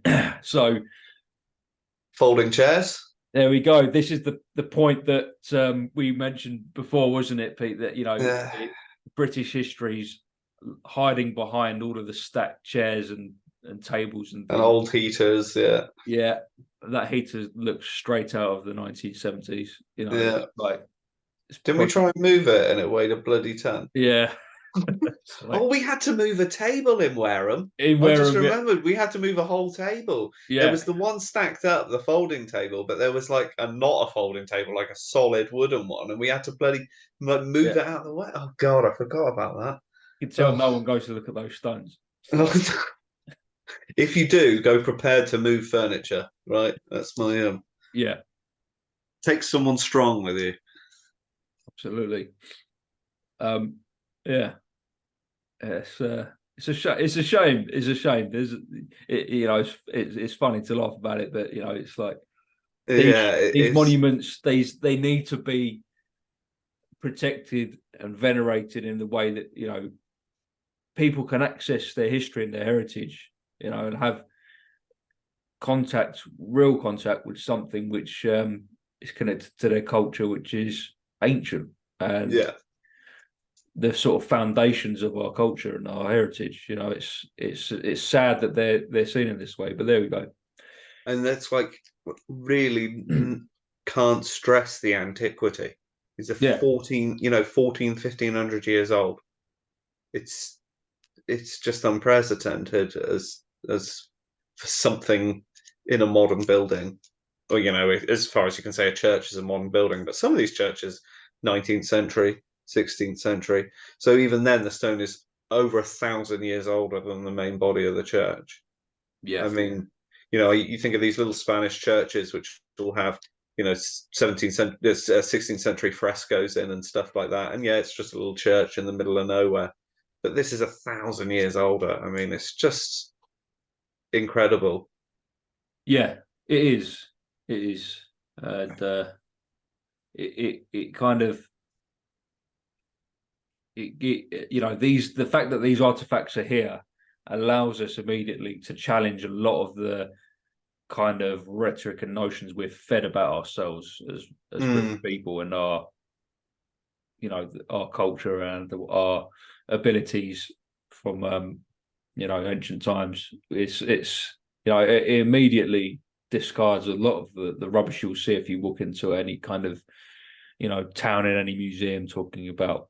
add. So folding chairs. There we go. This is the point that we mentioned before, wasn't it, Pete? That British history's hiding behind all of the stacked chairs and tables and old heaters. Yeah, that heater looks straight out of the 1970s. Didn't we try and move it and it weighed a bloody ton? Yeah. We had to move a table in Wareham. I just remembered we had to move a whole table. Yeah. There was the one stacked up, the folding table, but there was like not a folding table, like a solid wooden one, and we had to bloody move it out of the way. Oh God, I forgot about that. You can tell no one goes to look at those stones. If you do, go prepared to move furniture. Right, that's my yeah. Take someone strong with you. Absolutely. Yeah. It's a shame. It's a shame. There's, it's funny to laugh about it, but it's like these monuments. They need to be protected and venerated in the way that people can access their history and their heritage, and have real contact with something which is connected to their culture, which is ancient and the sort of foundations of our culture and our heritage. It's sad that they're seen in this way, but there we go. And that's like really can't stress the antiquity. These are 1500 years old. It's just unprecedented as for something in a modern building. Or as far as you can say, a church is a modern building, but some of these churches, 19th century, 16th century. So even then, the stone is over 1,000 years older than the main body of the church. Yeah, I mean, you think of these little Spanish churches which will have 17th century, 16th century frescoes in and stuff like that, and it's just a little church in the middle of nowhere. But this is 1,000 years older. I mean, it's just incredible. Yeah, it is. It is, and it kind of the fact that these artifacts are here allows us immediately to challenge a lot of the kind of rhetoric and notions we're fed about ourselves as British people, and our culture and our abilities from ancient times. It immediately discards a lot of the rubbish you'll see if you walk into any kind of town in any museum talking about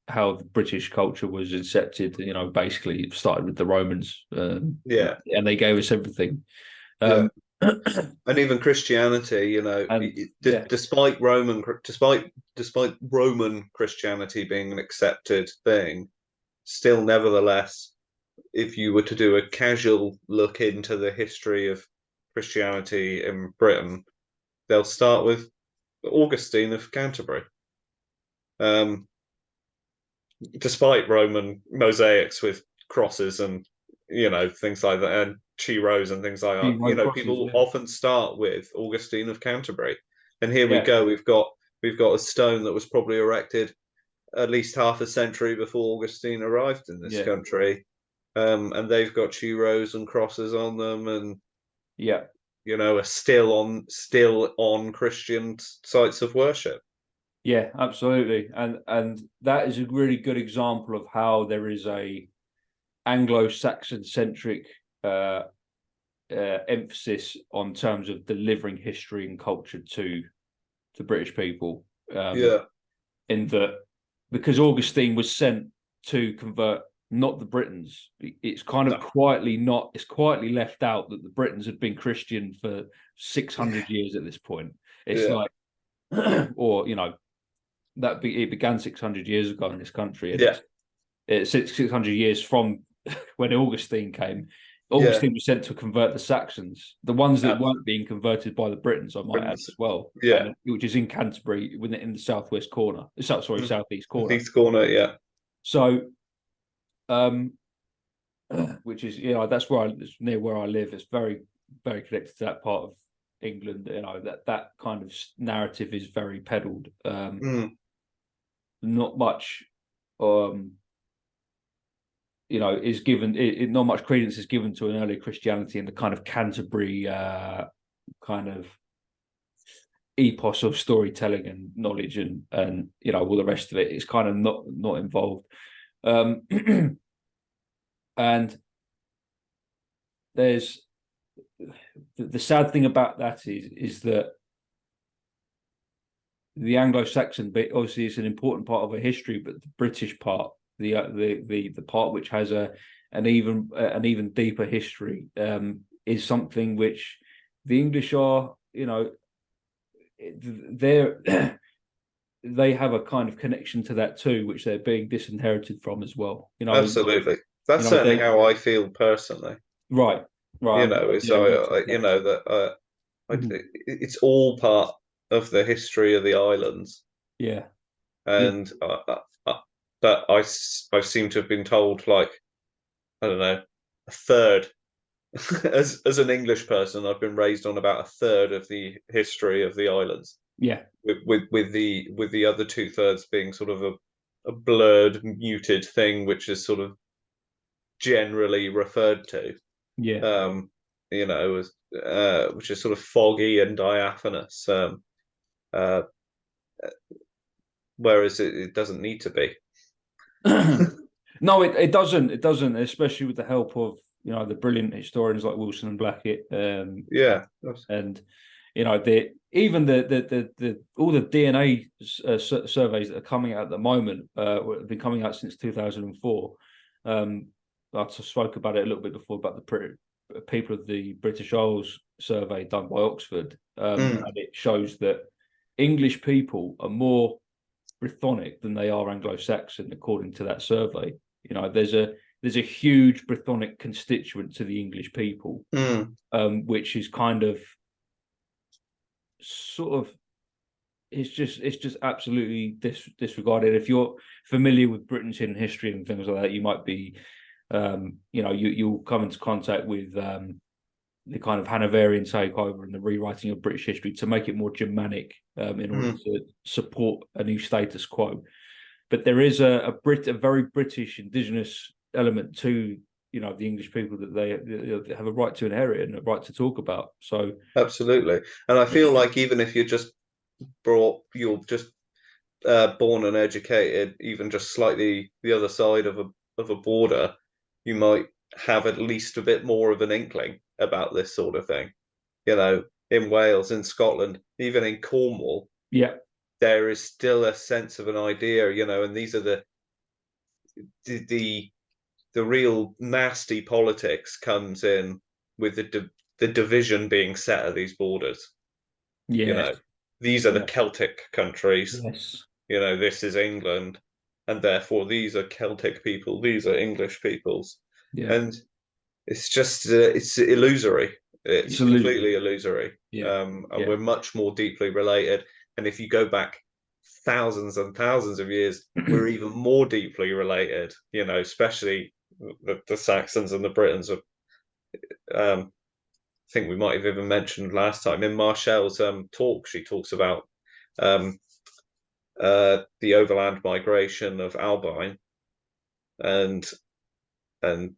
how the British culture was incepted. Basically it started with the Romans, and they gave us everything. And even Christianity, despite Roman Christianity being an accepted thing, still, nevertheless, if you were to do a casual look into the history of Christianity in Britain, they'll start with Augustine of Canterbury. Despite Roman mosaics with crosses and things like that, and Chiros and things like that, crosses, people often start with Augustine of Canterbury. And here we go. We've got a stone that was probably erected at least half a century before Augustine arrived in this country, and they've got Chiros and crosses on them, and are still on Christian sites of worship. Yeah, absolutely, and that is a really good example of how there is a Anglo-Saxon centric emphasis on terms of delivering history and culture to British people. In that, because Augustine was sent to convert not the Britons, it's kind of quietly left out that the Britons had been Christian for 600 years at this point. It's like, or it began 600 years ago in this country, and it's 600 years from when Augustine came. Augustine was sent to convert the Saxons, the ones that weren't being converted by the Britons, I might add as well. Which is in Canterbury, in the southwest corner. Southeast corner. East corner, So, which is that's near where I live. It's very, very connected to that part of England. That kind of narrative is very peddled. Not much is given. Not much credence is given to an early Christianity and the kind of Canterbury kind of epos of storytelling and knowledge and all the rest of it. It's kind of not involved. And there's the sad thing about that is that the Anglo-Saxon bit obviously is an important part of our history, but the British part, the part which has an even deeper history, is something which the English are, they have a kind of connection to that too, which they're being disinherited from as well. Absolutely. That's certainly how I feel personally. Right. It's all part of the history of the islands. Yeah. And but I seem to have been told, like, I don't know, a third. as an English person, I've been raised on about a third of the history of the islands. Yeah. With the other 2/3 being sort of a blurred, muted thing, which is sort of generally referred to. Yeah. Which is sort of foggy and diaphanous. Whereas it doesn't need to be. No, it doesn't. It doesn't, especially with the help of the brilliant historians like Wilson and Blackett. And even the all the DNA surveys that are coming out at the moment have been coming out since 2004. I spoke about it a little bit before about the people of the British Isles survey done by Oxford, and it shows that English people are more Brythonic than they are Anglo-Saxon, according to that survey. There's a huge Brythonic constituent to the English people, which is kind of sort of it's just absolutely disregarded. If you're familiar with Britain's hidden history and things like that, you might be you'll come into contact with the kind of Hanoverian takeover and the rewriting of British history to make it more Germanic in order to support a new status quo. but there is a very British indigenous element to, you know, the English people that they have a right to inherit and a right to talk about. So absolutely. And I feel like even if you're just you're just born and educated, even just slightly the other side of a border, you might have at least a bit more of an inkling about this sort of thing. You know, in Wales, in Scotland, even in Cornwall, yeah, there is still a sense of an idea, you know, and these are the real nasty politics comes in with the division being set at these borders. You yeah, know, these are the yeah. Celtic countries. Yes, You know, this is England, and therefore these are Celtic people, these are English peoples, yeah, and it's just it's illusory. it's It's a completely illusory, yeah, and yeah. we're much more deeply related. And if you go back thousands and thousands of years, we're even more deeply related. You know, especially the Saxons and the Britons. I think we might have even mentioned last time in Marshall's talk. She talks about um, the overland migration of Albine, and and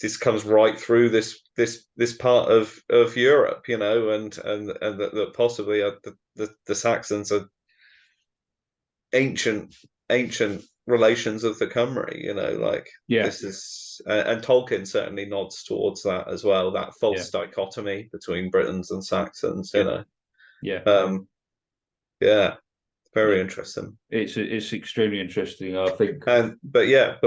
this comes right through this part of Europe, you know, and that possibly the Saxons are ancient relations of the Cymry, you know, like Yeah, this is, and Tolkien certainly nods towards that as well, that yeah, false dichotomy between Britons and Saxons, you yeah, know. yeah, Yeah, very yeah. interesting. It's extremely interesting. I think. And but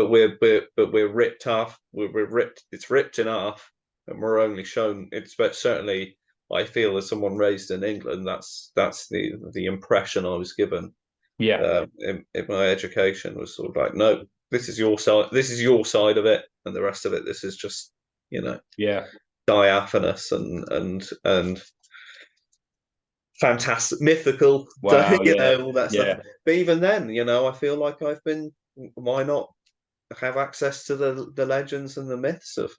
we're ripped off. We're ripped. It's ripped in half, and we're only shown. It's but certainly I feel as someone raised in England, that's the impression I was given Yeah, in my education was sort of like, no, this is your side. This is your side of it, and the rest of it, this is just, you know, yeah. diaphanous and fantastic, mythical, Wow. you Yeah, know, all that stuff. yeah, But even then, you know, I feel like I've been. Why not have access to the legends and the myths of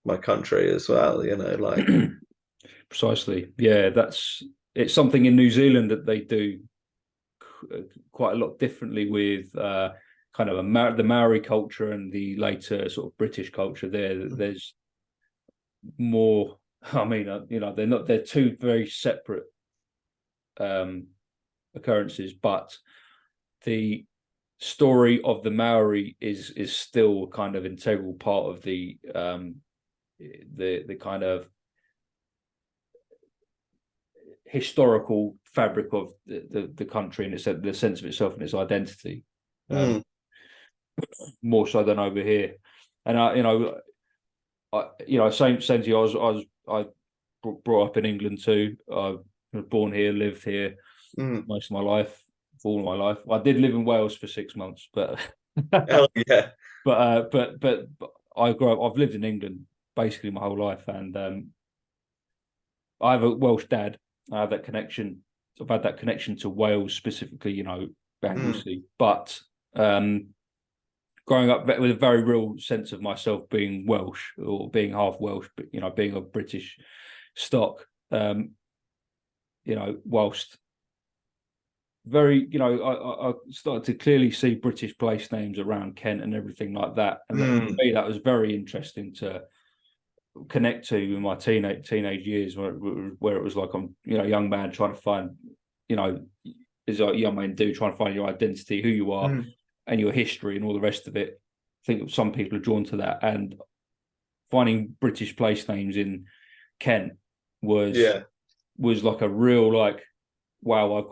my country as well? You know, like precisely. Yeah, it's something in New Zealand that they do quite a lot differently with kind of the Maori culture and the later sort of British culture. There's more. I mean, you know, they're two very separate um, occurrences, but the story of the Maori is still kind of integral part of the kind of historical fabric of the country and its the sense of itself and its identity, mm, more so than over here. And same to you. I brought up in England too. I was born here, lived here mm. most of my life, all my life. I did live in Wales for 6 months, but Hell yeah. but I grew up. I've lived in England basically my whole life, and I have a Welsh dad. I have that connection. I've had that connection to Wales specifically, you know, Anglesey. But growing up with a very real sense of myself being Welsh or being half Welsh, but you know, being of British stock. You know, whilst very, you know, I started to clearly see British place names around Kent and everything like that, and for me, that was very interesting to connect to in my teenage years, where it was like I'm, you know, a young man trying to find, you know, as a young man do, trying to find your identity, who you are, and your history, and all the rest of it. I think some people are drawn to that, and finding British place names in Kent was Yeah. like a real like, wow,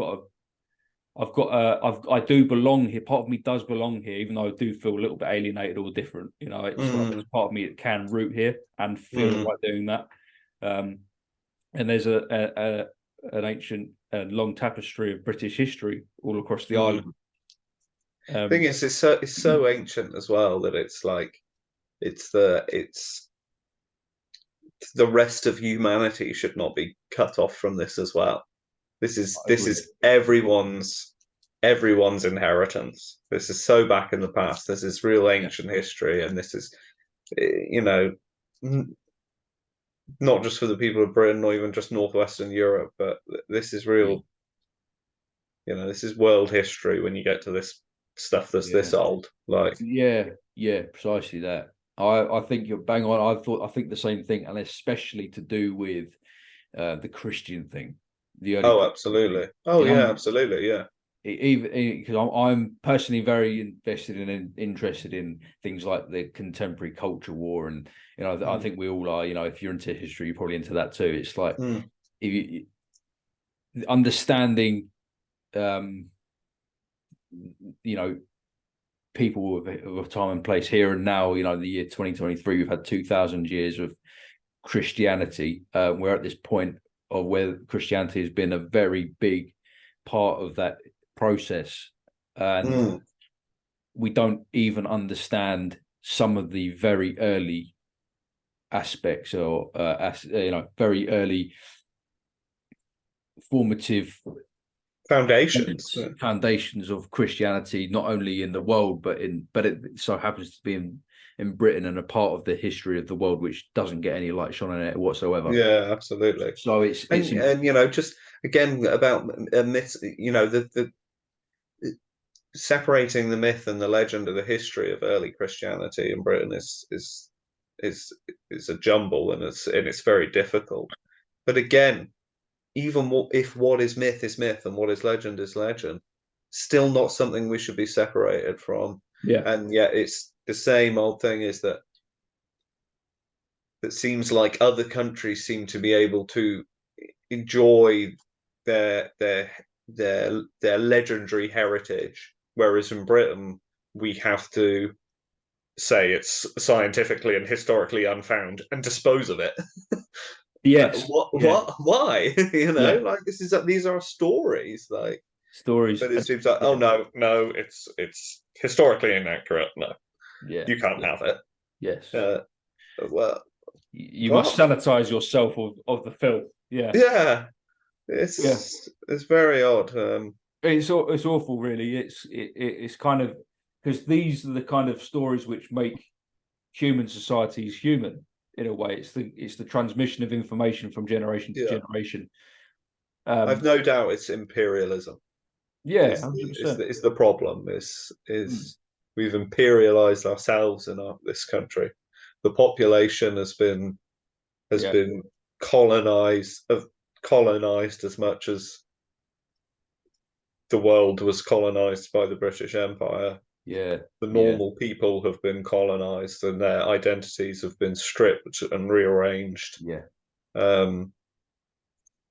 I do belong here. Part of me does belong here, even though I do feel a little bit alienated or different. You know, it's like there's part of me that can root here and feel like doing that. And there's an ancient and long tapestry of British history all across the island. Thing is, it's so ancient as well that it's like it's the rest of humanity should not be cut off from this as well. This is everyone's inheritance. This is so back in the past. This is real ancient history, and this is, you know, not just for the people of Britain or even just northwestern Europe, but this is real You know, this is world history when you get to this stuff that's this old. Like, yeah, precisely that. I think you're bang on. I think the same thing, and especially to do with the Christian thing, the early oh, Christian absolutely. thing. Oh, yeah, absolutely. Yeah. Even because I'm personally very invested and interested in things like the contemporary culture war, and I think we all are. If you're into history, you're probably into that too. It's like if you understanding, people of a time and place here and now. The year 2023, we've had 2,000 years of Christianity. We're at this point of where Christianity has been a very big part of that process, and we don't even understand some of the very early aspects, or very early formative foundations of Christianity, not only in the world but it so happens to be in Britain, and a part of the history of the world which doesn't get any light shone on it whatsoever. Yeah, absolutely. So it's and just again about myths, the separating the myth and the legend of the history of early Christianity in Britain is a jumble, and it's very difficult. But again, even if what is myth and what is legend, still not something we should be separated from. Yeah. And yet it's the same old thing, is that it seems like other countries seem to be able to enjoy their legendary heritage, whereas in Britain we have to say it's scientifically and historically unfound and dispose of it. Yes. Why? Like these are stories, like stories. But it seems like, oh no, it's historically inaccurate. No, you can't have it. Yes. Well, you must sanitize yourself of the filth. Yeah. It's very odd. It's awful, really. It's kind of, because these are the kind of stories which make human societies human in a way. It's the transmission of information from generation to generation. I've no doubt it's imperialism. Yeah, it's the problem. Is we've imperialized ourselves in this country. The population has been colonized as much as the world was colonized by the British Empire. Yeah, the normal people have been colonized, and their identities have been stripped and rearranged. And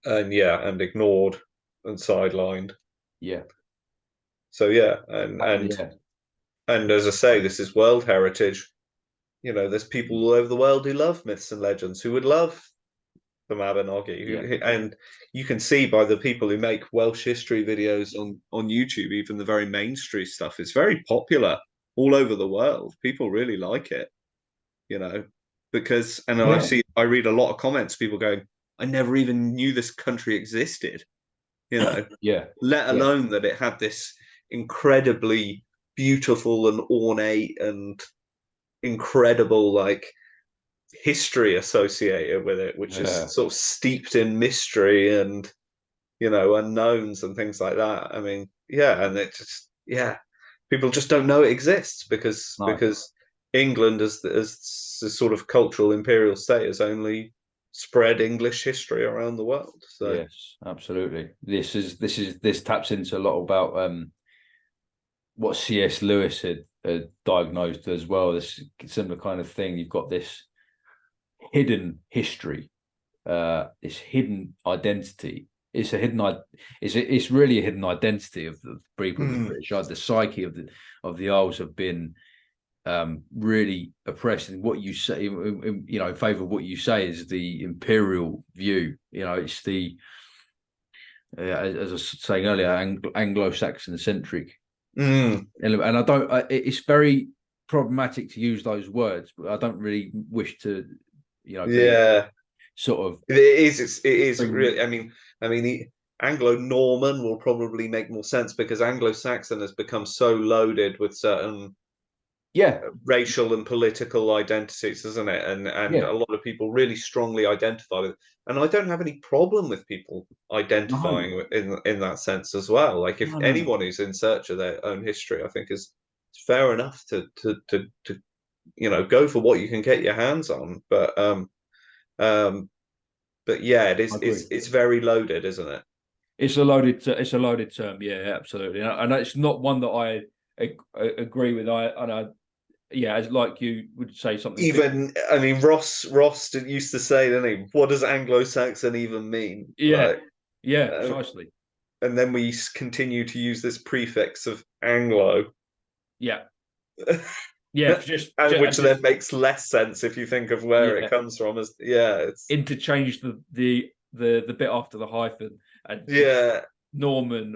ignored and sidelined. So and as I say, this is world heritage. There's people all over the world who love myths and legends, who would love the Mabinogi, and you can see by the people who make Welsh history videos on YouTube, even the very mainstream stuff, it's very popular all over the world. People really like it, because I read a lot of comments, people going, I never even knew this country existed, let alone that it had this incredibly beautiful and ornate and incredible history associated with it, which is sort of steeped in mystery and unknowns and things like that. I mean, and it just people just don't know it exists because England as the sort of cultural imperial state has only spread English history around the world. So yes, absolutely. This taps into a lot about what C.S. Lewis had diagnosed as well. This similar kind of thing. You've got this hidden history, this hidden identity. It's really a hidden identity of the people of the British. The psyche of the Isles have been really oppressed. And what you say, in favor of what you say, is the imperial view. It's the as I was saying earlier, Anglo-Saxon centric. And I don't. It's very problematic to use those words, but I don't really wish to, sort of. It is really. I mean, the Anglo-Norman will probably make more sense because Anglo-Saxon has become so loaded with certain Yeah, racial and political identities, isn't it? And yeah, a lot of people really strongly identify with. And I don't have any problem with people no, identifying in that sense as well. Like if no. anyone who's in search of their own history, I think is fair enough to go for what you can get your hands on. Um but yeah, I agree. it's very loaded, isn't it? It's a loaded term. Yeah, absolutely, and it's not one that I agree with. Yeah, as like you would say something. Even I mean Ross used to say, didn't he? What does Anglo-Saxon even mean? Yeah, Like, yeah, uh, precisely. and then we continue to use this prefix of Anglo, Yeah, yeah, and which and then just makes less sense if you think of where it yeah, comes from. As yeah, it's interchange the bit after the hyphen and just yeah, Norman,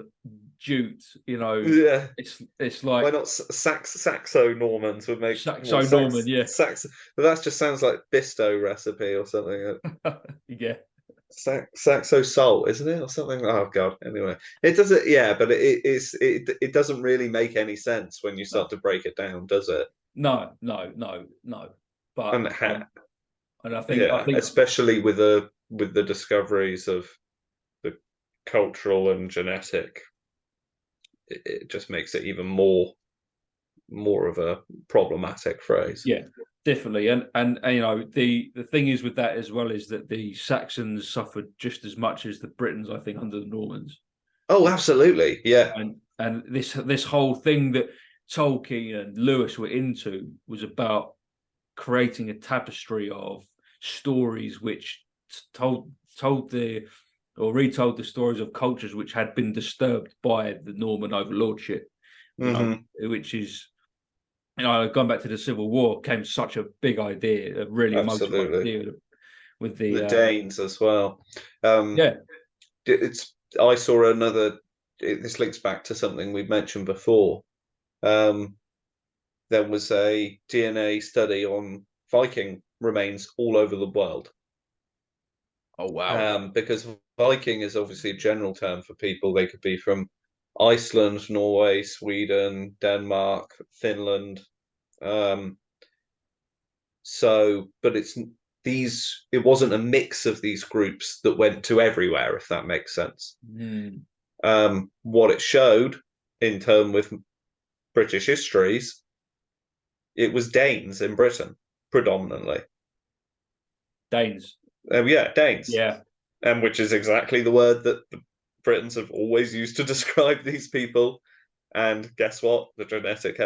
Jute. yeah. It's Why like not Saxo Normans would make more Saxo Norman. Yeah, Sax? But that just sounds like Bisto recipe or something. yeah, Saxo salt, isn't it, or something? Oh God. Anyway, it doesn't. Yeah, but it doesn't really make any sense when you no, start to break it down, does it? no. But And and I yeah, think especially with the discoveries of the cultural and genetic, it just makes it even more of a problematic phrase. yeah, definitely. And the thing is with that as well is that the Saxons suffered just as much as the Britons, I think, under the Normans. Oh, absolutely. Yeah. And this whole thing that Tolkien and Lewis were into was about creating a tapestry of stories which told the or retold the stories of cultures which had been disturbed by the Norman overlordship, which is going back to the Civil War came such a big idea, a really emotional Absolutely. idea with The the Danes as well. Um, yeah. it's I saw another. This links back to something we've mentioned before. Um, there was a DNA study on Viking remains all over the world. Oh wow. Because Viking is obviously a general term for people. They could be from Iceland, Norway, Sweden, Denmark, Finland. Um, but it wasn't a mix of these groups that went to everywhere, if that makes sense. Mm. What it showed in terms with British histories, it was Danes in Britain predominantly. Danes. Yeah, Danes, Yeah. and which is exactly the word that the Britons have always used to describe these people. And guess what? The genetic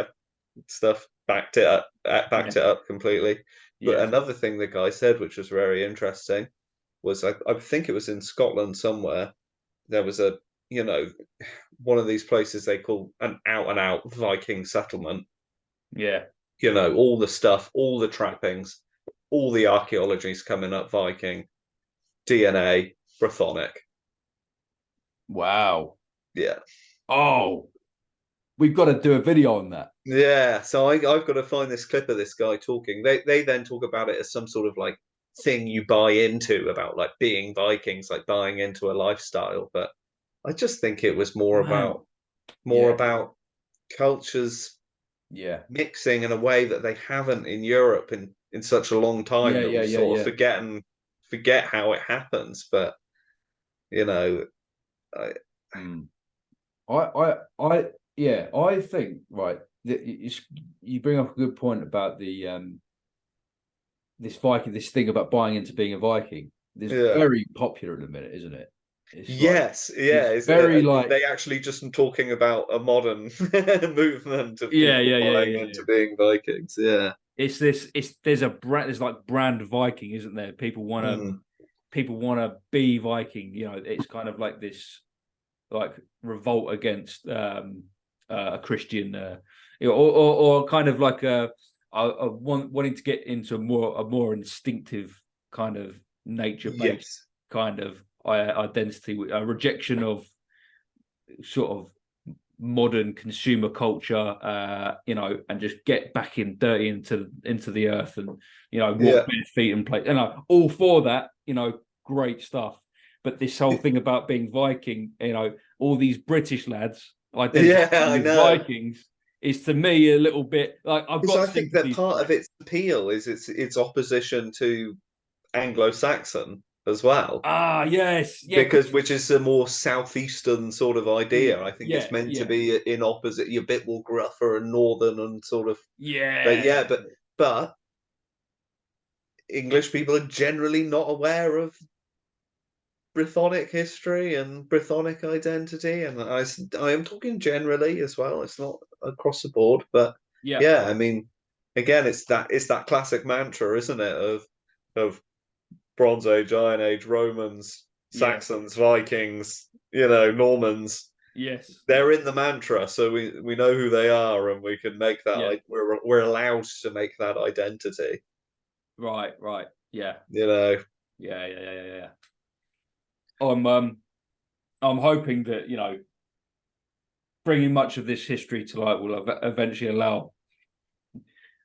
stuff backed it up, Yeah. backed it up completely. But Yeah. another thing the guy said, which was very interesting, was I think it was in Scotland somewhere. There was one of these places they call an out and out Viking settlement. Yeah. All the stuff, all the trappings, all the archaeology's coming up Viking, DNA, Brythonic. Wow. Yeah. Oh, we've got to do a video on that. Yeah. So I've got to find this clip of this guy talking. They then talk about it as some sort of like thing you buy into about like being Vikings, like buying into a lifestyle. But I just think it was more Man. about Yeah. cultures Yeah. mixing in a way that they haven't in Europe in such a long time Yeah. that Yeah. we Yeah. sort of Yeah. forget how it happens. But you know, I, Mm. Yeah, I think right. You bring up a good point about this thing about buying into being a Viking. It's yeah. very popular in a minute, isn't it? It's like Yes, yeah. it's very like They actually just talking about a modern movement of yeah, people yeah, yeah, buying yeah, into yeah. being Vikings. Yeah. There's like brand Viking, isn't there? Mm. People want to be Viking. It's kind of like this like revolt against a Christian, or kind of like wanting to get into a more instinctive kind of nature based Yes. kind of identity, a rejection of sort of modern consumer culture, and just get back in dirty into the earth and walk Yeah. bare feet and play. All for that, great stuff. But this whole thing about being Viking, all these British lads Yeah, identifying I as know. Vikings, is to me a little bit like I've Because got I think that sympathy part for of it. its appeal is its opposition to Anglo-Saxon as well. Ah, yes, yeah, Because which is a more southeastern sort of idea. I think it's yeah, meant to yeah, be in opposite. You're a bit more gruffer and northern and sort of. But yeah, yeah, but English people are generally not aware of Brythonic history and Brythonic identity, and I am talking generally as well. It's not across the board, but yeah, yeah, I mean, again, it's that classic mantra, isn't it? Of Bronze Age, Iron Age, Romans, yeah, Saxons, Vikings, Normans. yes, They're in the mantra, so we know who they are, and we can make that. yeah, We're allowed to make that identity. right, yeah, You know, yeah. I'm hoping that bringing much of this history to light will eventually allow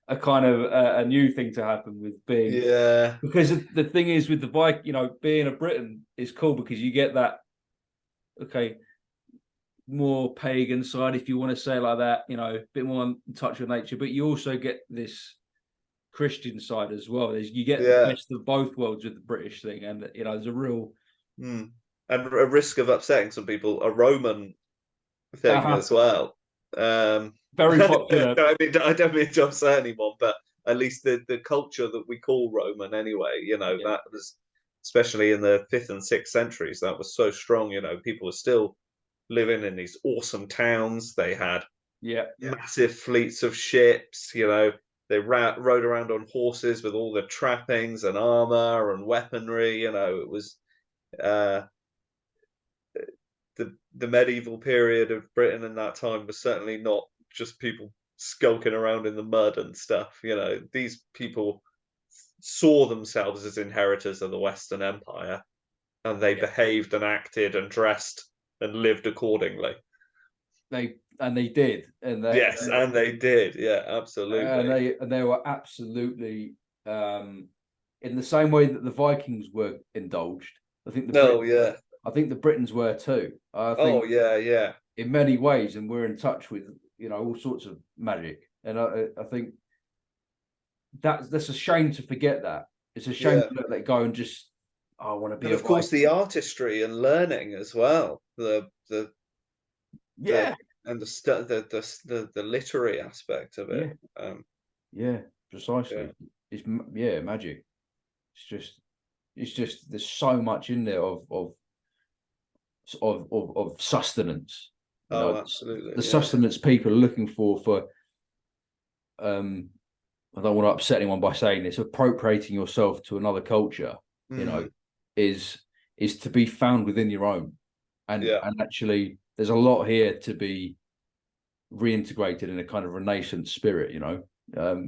a kind of a new thing to happen with being, yeah, because the thing is with the bike, being a Briton is cool because you get that, okay, more pagan side, if you want to say it like that, a bit more in touch with nature, but you also get this Christian side as well. You get the yeah. best of both worlds with the British thing, and there's a real And a risk of upsetting some people, a Roman thing as well. very I popular. don't mean to upset anyone, but at least the culture that we call Roman anyway, Yeah, that was, especially in the 5th and 6th centuries, that was so strong. People were still living in these awesome towns. They had yeah, massive fleets of ships. They rode around on horses with all the trappings and armor and weaponry. It was uh, the medieval period of Britain in that time was certainly not just people skulking around in the mud and stuff. These people saw themselves as inheritors of the Western Empire, and they yeah. behaved and acted and dressed and lived accordingly. They did, Yes, and they did. Yeah, absolutely. and they were absolutely in the same way that the Vikings were indulged. I think the Brit Oh yeah. I think the Britons were too. I Oh think yeah, yeah. in many ways, and we're in touch with all sorts of magic, and I think that's a shame to forget that. It's a shame Yeah. to let that go and just I want to be And a of course Viking. the artistry and learning as well. The Yeah, and the literary aspect of it. yeah, Um, yeah, yeah. precisely. It's magic. It's just there's so much in there of sustenance. Oh, The absolutely. Yeah. sustenance people are looking for. I don't want to upset anyone by saying this. Appropriating yourself to another culture, Mm, is to be found within your own, and yeah. actually, there's a lot here to be reintegrated in a kind of Renaissance spirit. In a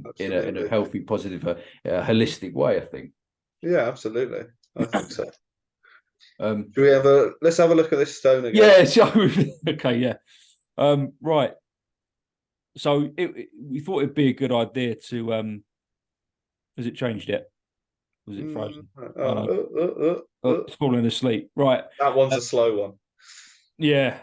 Absolutely. healthy, positive, holistic way. I think. Yeah, absolutely. I think so. Um, Do we let's have a look at this stone again. yeah. So okay. Yeah. Right. So we thought it'd be a good idea to has it changed yet? Was it frozen? Oh no. Oh, it's falling asleep. Right. That one's a slow one. Yeah.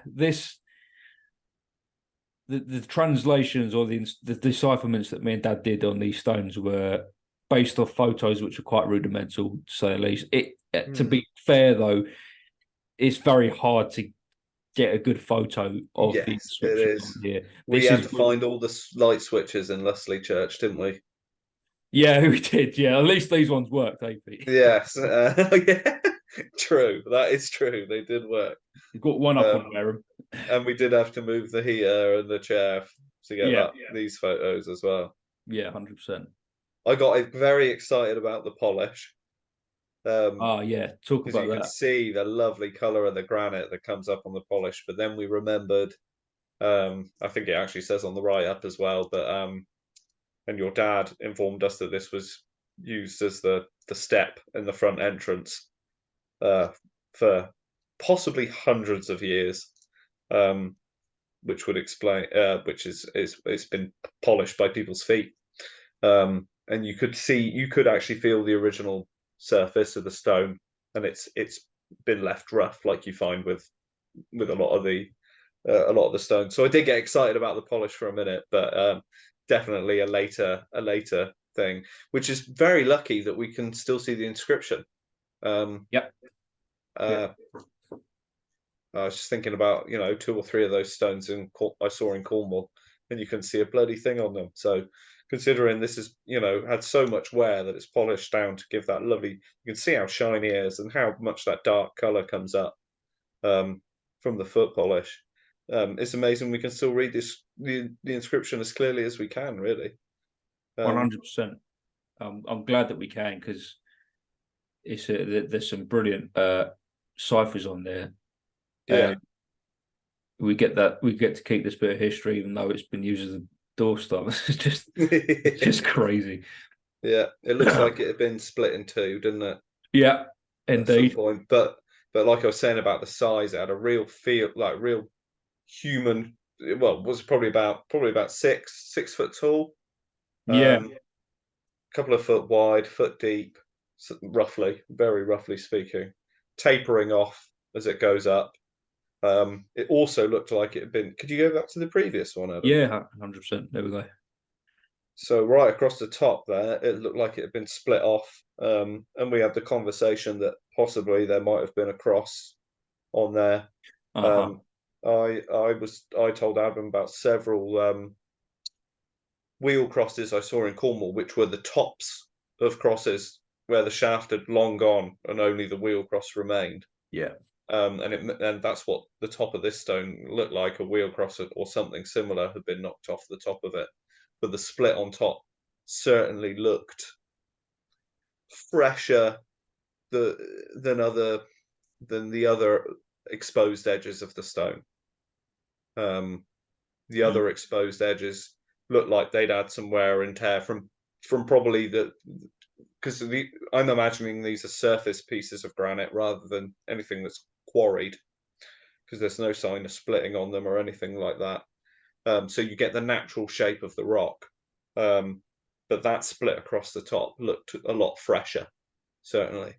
The translations or the decipherments that me and Dad did on these stones were based off photos which are quite rudimental, to say the least. To be fair though, it's very hard to get a good photo of the Yes, it inscription is. on here. We had to find all the light switches in Leslie Church, didn't we? Yeah, we did. Yeah, at least these ones worked, eh? Yes. Yeah. True. That is true. They did work. You've got one up on Um, Wareham. and we did have to move the heater and the chair to get Yeah, these photos as well. yeah, 100%. I got very excited about the polish. Ah, yeah. Talk Because about you can that. see the lovely color of the granite that comes up on the polish. But then we remembered, I think it actually says on the write up as well, that and your dad informed us that this was used as the step in the front entrance for possibly hundreds of years, which would explain which is it's been polished by people's feet, and you could actually feel the original surface of the stone, and it's been left rough like you find with a lot of the a lot of the stones. So I did get excited about the polish for a minute, but definitely a later thing, which is very lucky that we can still see the inscription. Yep. I was just thinking about 2 or 3 of those stones I saw in Cornwall, and you can see a bloody thing on them. So considering this is had so much wear that it's polished down to give that lovely, you can see how shiny it is and how much that dark color comes up from the foot polish. It's amazing we can still read the inscription as clearly as we can, really. 100%. I'm glad that we can, because there's some brilliant ciphers on there. Yeah. We get to keep this bit of history, even though it's been used as a doorstop. It's just crazy. Yeah, it looks like it had been split in two, didn't it? Yeah, At some indeed. point. But like I was saying about the size, it had a real feel, like real human. Well, it was probably about 6 foot tall. Yeah. Couple of foot wide, foot deep, roughly, very roughly speaking, tapering off as it goes up. It also looked like it had been. Could you go back to the previous one, Adam? Yeah, 100%. There we go. So right across the top there, it looked like it had been split off, and we had the conversation that possibly there might have been a cross on there. Uh-huh. I told Adam about several wheel crosses I saw in Cornwall, which were the tops of crosses where the shaft had long gone and only the wheel cross remained. Yeah. And that's what the top of this stone looked like. A wheel cross or something similar had been knocked off the top of it, but the split on top certainly looked fresher than the other exposed edges of the stone. The other exposed edges looked like they'd had some wear and tear from probably because I'm imagining these are surface pieces of granite rather than anything that's quarried, because there's no sign of splitting on them or anything like that. So you get the natural shape of the rock, but that split across the top looked a lot fresher, certainly,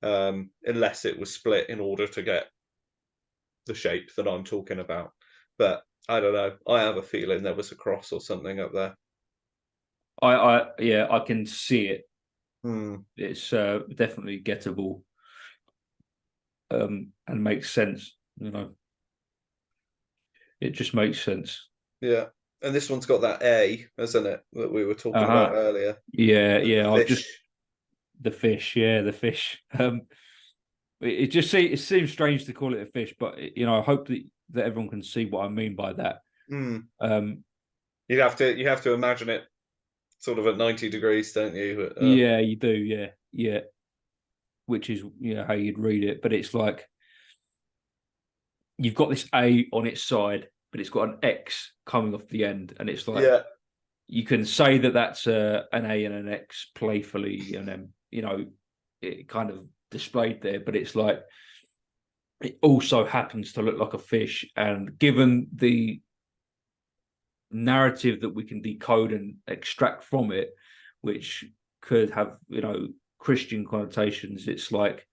unless it was split in order to get the shape that I'm talking about. But I don't know. I have a feeling there was a cross or something up there. I can see it. It's definitely gettable, and makes sense. It just makes sense. Yeah, and this one's got that A, hasn't it, that we were talking about earlier? Yeah. The fish. The fish. It seems strange to call it a fish, but I hope that everyone can see what I mean by that. You have to imagine it sort of at 90 degrees, don't you? Yeah, you do. Yeah. Which is how you'd read it, but it's like you've got this A on its side, but it's got an X coming off the end, and it's like you can say that that's an A and an X playfully, and then it kind of displayed there, but it's like it also happens to look like a fish, and given the narrative that we can decode and extract from it, which could have Christian connotations, it's like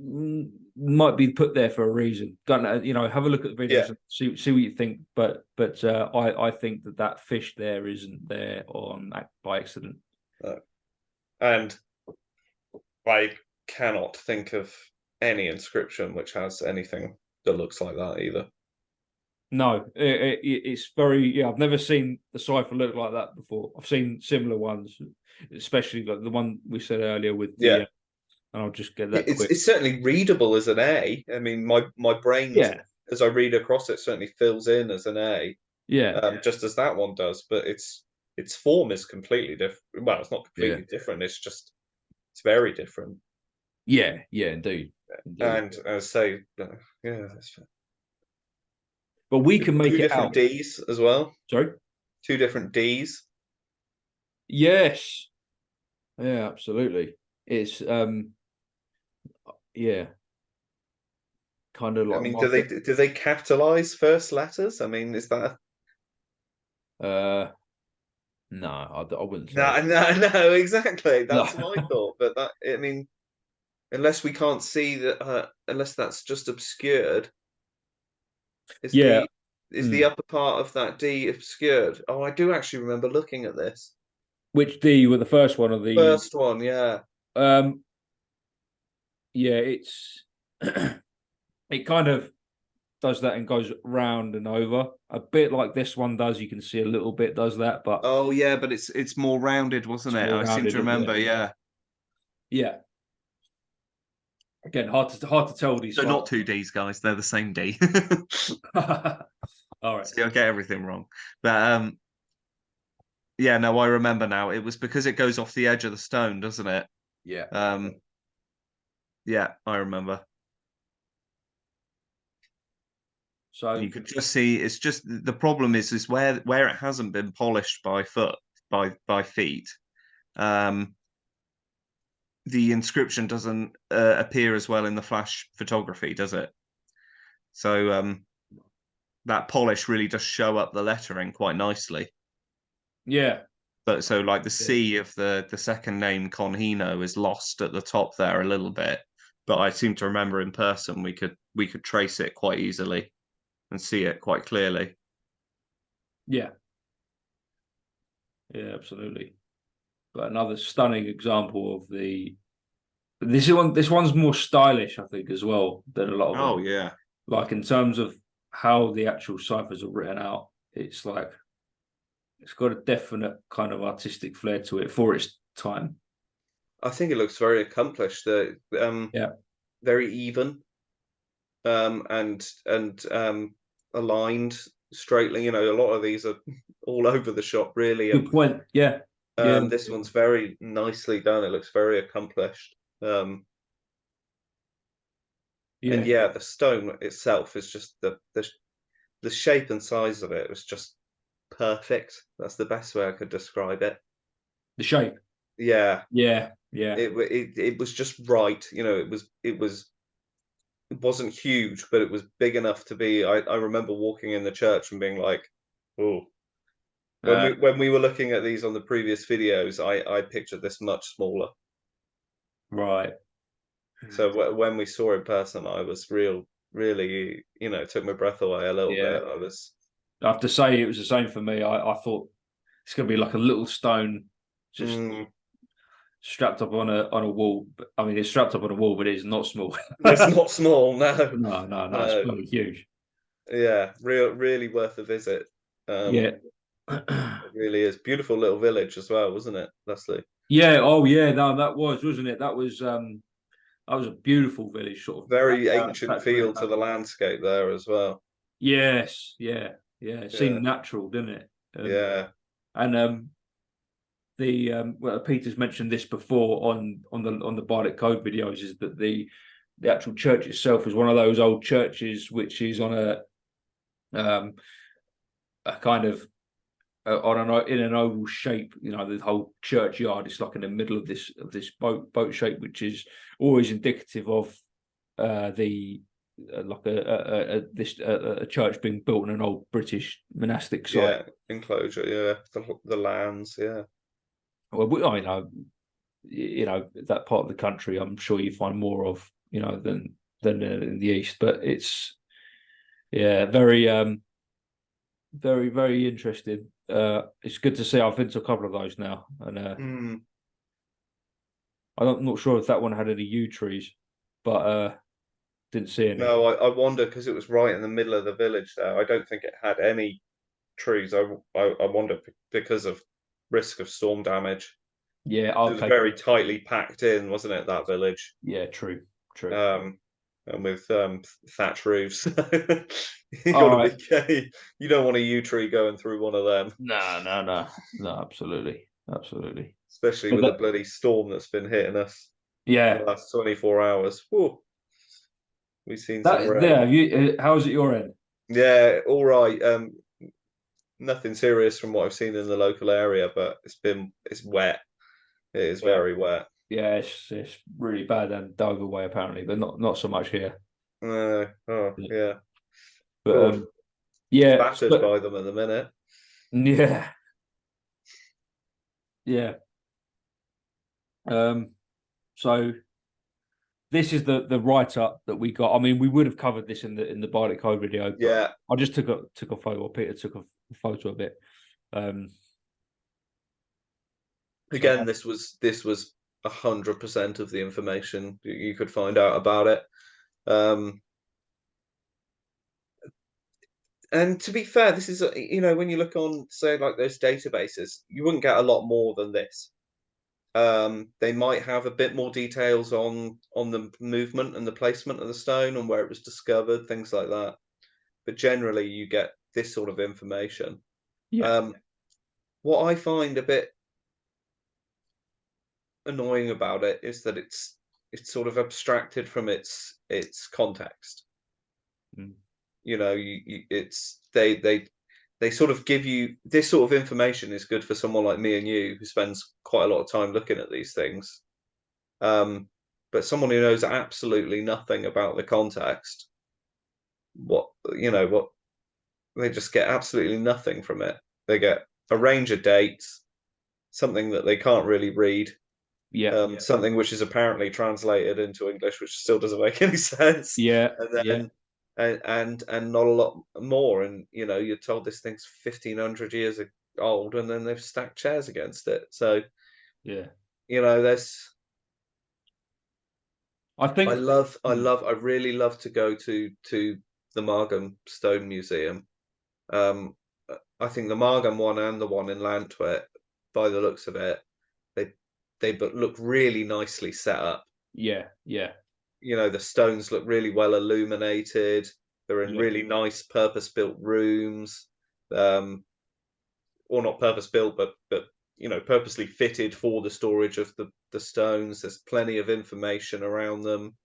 might be put there for a reason. Have a look at the videos and see what you think. But I think that fish there isn't there by accident. And I cannot think of any inscription which has anything that looks like that either. No, it's very I've never seen the cipher look like that before. I've seen similar ones, especially like the one we said earlier with the. And I'll just get that. It's certainly readable as an A. I mean, my brain, as I read across it, certainly fills in as an A. Just as that one does, but its form is completely different. Well, it's not completely different. It's very different. Yeah, indeed. And as I say, that's fair. But we can make two it different out. Ds as well. Sorry? 2 different Ds. Yes. Yeah, absolutely. It's kind of like. I mean, do they capitalize first letters? I mean, is that? No, I wouldn't say. No, exactly. That's my thought. But I mean, unless we can't see that, unless that's just obscured. Is Yeah. the upper part of that D obscured? Oh, I do actually remember looking at this. Which D were the first one or the First one, yeah. Yeah, it's it kind of does that and goes round and over a bit like this one does. You can see a little bit does that, but Oh yeah, but it's more rounded, wasn't it's it? more I seem rounded, to remember. Yeah. yeah. Again, hard to tell these. So not two Ds, guys. They're the same D. All right. See, I get everything wrong. But yeah, no, I remember now. It was because it goes off the edge of the stone, doesn't it? Yeah. Yeah, I remember. So You could just see it's just the problem is where it hasn't been polished by feet. The inscription doesn't appear as well in the flash photography, does it? So that polish really does show up the lettering quite nicely. yeah. But so like the C of the second name Conhino is lost at the top there a little bit. But I seem to remember in person we could trace it quite easily and see it quite clearly. Yeah. Yeah, absolutely. But another stunning example of this one's more stylish, I think, as well than a lot of them. Oh yeah. Like in terms of how the actual ciphers are written out, it's like it's got a definite kind of artistic flair to it for its time. I think it looks very accomplished. Yeah. Very even, and aligned straightly. You know, a lot of these are all over the shop, really. Good point. Yeah. Yeah. This one's very nicely done. It looks very accomplished. And yeah, the stone itself is just the shape and size of it was just perfect. That's the best way I could describe it. The shape. Yeah. Yeah. Yeah. It was just right. You know, it wasn't huge, but it was big enough to be. I remember walking in the church and being like, "Oh." When we were looking at these on the previous videos, I pictured this much smaller. Right. So when we saw it in person, I was really, you know, it took my breath away a little Yeah. bit. I have to say it was the same for me. I thought it's going to be like a little stone just strapped up on a wall. I mean, it's strapped up on a wall, but it's not small. It's not small, no. No. It's probably huge. Yeah, really worth a visit. Yeah. It really is. Beautiful little village as well, wasn't it, Leslie? Yeah. Oh, yeah. No, that was, wasn't it? That was a beautiful village, sort of Very ancient feel to the landscape there as well. Yes. Yeah. Yeah. It seemed Yeah. natural, didn't it? Yeah. And well, Peter's mentioned this before on the Bardic Code videos, is that the actual church itself is one of those old churches which is on a kind of in an oval shape. You know, the whole churchyard is like in the middle of this boat shape, which is always indicative of like a church being built in an old British monastic site. Yeah, enclosure. Yeah, the lands. Yeah. Well, I know, you know, that part of the country, I'm sure you find more of, you know, than in the east. But it's very very interesting. It's good to see. I've been to a couple of those now, and I'm not sure if that one had any yew trees, but didn't see any. No, I wonder because it was right in the middle of the village there. I don't think it had any trees. I wonder because of risk of storm damage. Yeah, It was very tightly packed in, wasn't it, that village? Yeah, true. And with thatch roofs. You don't want a yew tree going through one of them. No, absolutely. Especially with the bloody storm that's been hitting us. Yeah. The last 24 hours. Whew. We've seen That, some rain. Yeah, how's it your end? Yeah, all right. Nothing serious from what I've seen in the local area, but it's wet. It is very wet. Yeah, it's really bad and Dover way apparently, but not so much here. Yeah. But battered by them at the minute. Yeah. So this is the write up that we got. I mean, we would have covered this in the Bardic Code video, but Yeah. I just took a photo, or Peter took a photo of it. Again, this was 100% of the information you could find out about it. And to be fair, this is, when you look on, say, like those databases, you wouldn't get a lot more than this. They might have a bit more details on the movement and the placement of the stone and where it was discovered, things like that. But generally, you get this sort of information. Yeah. What I find a bit annoying about it is that it's sort of abstracted from its context. Mm. They sort of give you this sort of information is good for someone like me and you who spends quite a lot of time looking at these things. But someone who knows absolutely nothing about the context, they just get absolutely nothing from it. They get a range of dates, something that they can't really read. Yeah. Something which is apparently translated into English, which still doesn't make any sense. Yeah. And then and not a lot more. And you're told this thing's 1,500 years old, and then they've stacked chairs against it. So yeah, there's. I think I really love to go to the Margam Stone Museum. I think the Margam one and the one in Lantwit, by the looks of it, they look really nicely set up. Yeah. The stones look really well illuminated. They're in really nice purpose-built rooms. Or not purpose-built, but purposely fitted for the storage of the stones. There's plenty of information around them.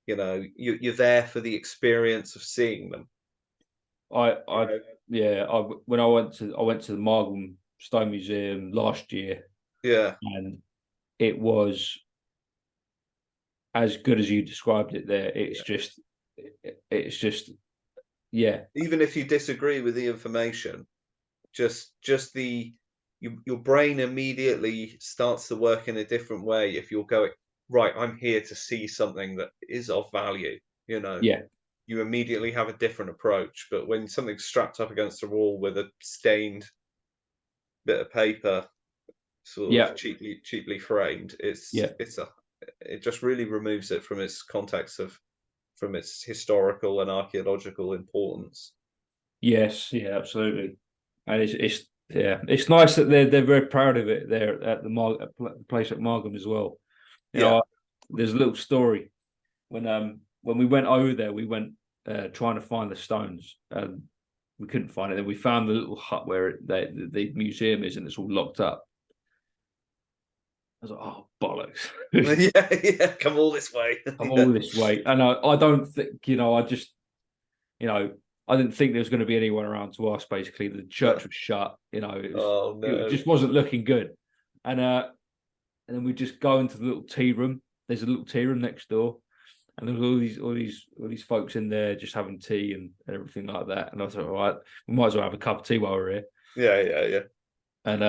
You're there for the experience of seeing them. When I went to the Margam Stone Museum last year. Yeah. And it was as good as you described it there. It's just Even if you disagree with the information, just your brain immediately starts to work in a different way if you're going, right, I'm here to see something that is of value, you immediately have a different approach. But when something's strapped up against a wall with a stained bit of paper, sort of cheaply framed, it just really removes it from its context from its historical and archaeological importance. Yes, yeah, absolutely. And it's nice that they're very proud of it there at the place at Margam as well. There's a little story when we went over there. We went trying to find the stones, and we couldn't find it. Then we found the little hut where the museum is, and it's all locked up. I was like, oh bollocks! yeah, come all this way. Come all this way, and I don't think I didn't think there was going to be anyone around to ask. Basically, the church was shut. It just wasn't looking good. And then we just go into the little tea room. There's a little tea room next door, and there was all these folks in there just having tea and everything like that. And I was like, all right, we might as well have a cup of tea while we're here. Yeah. And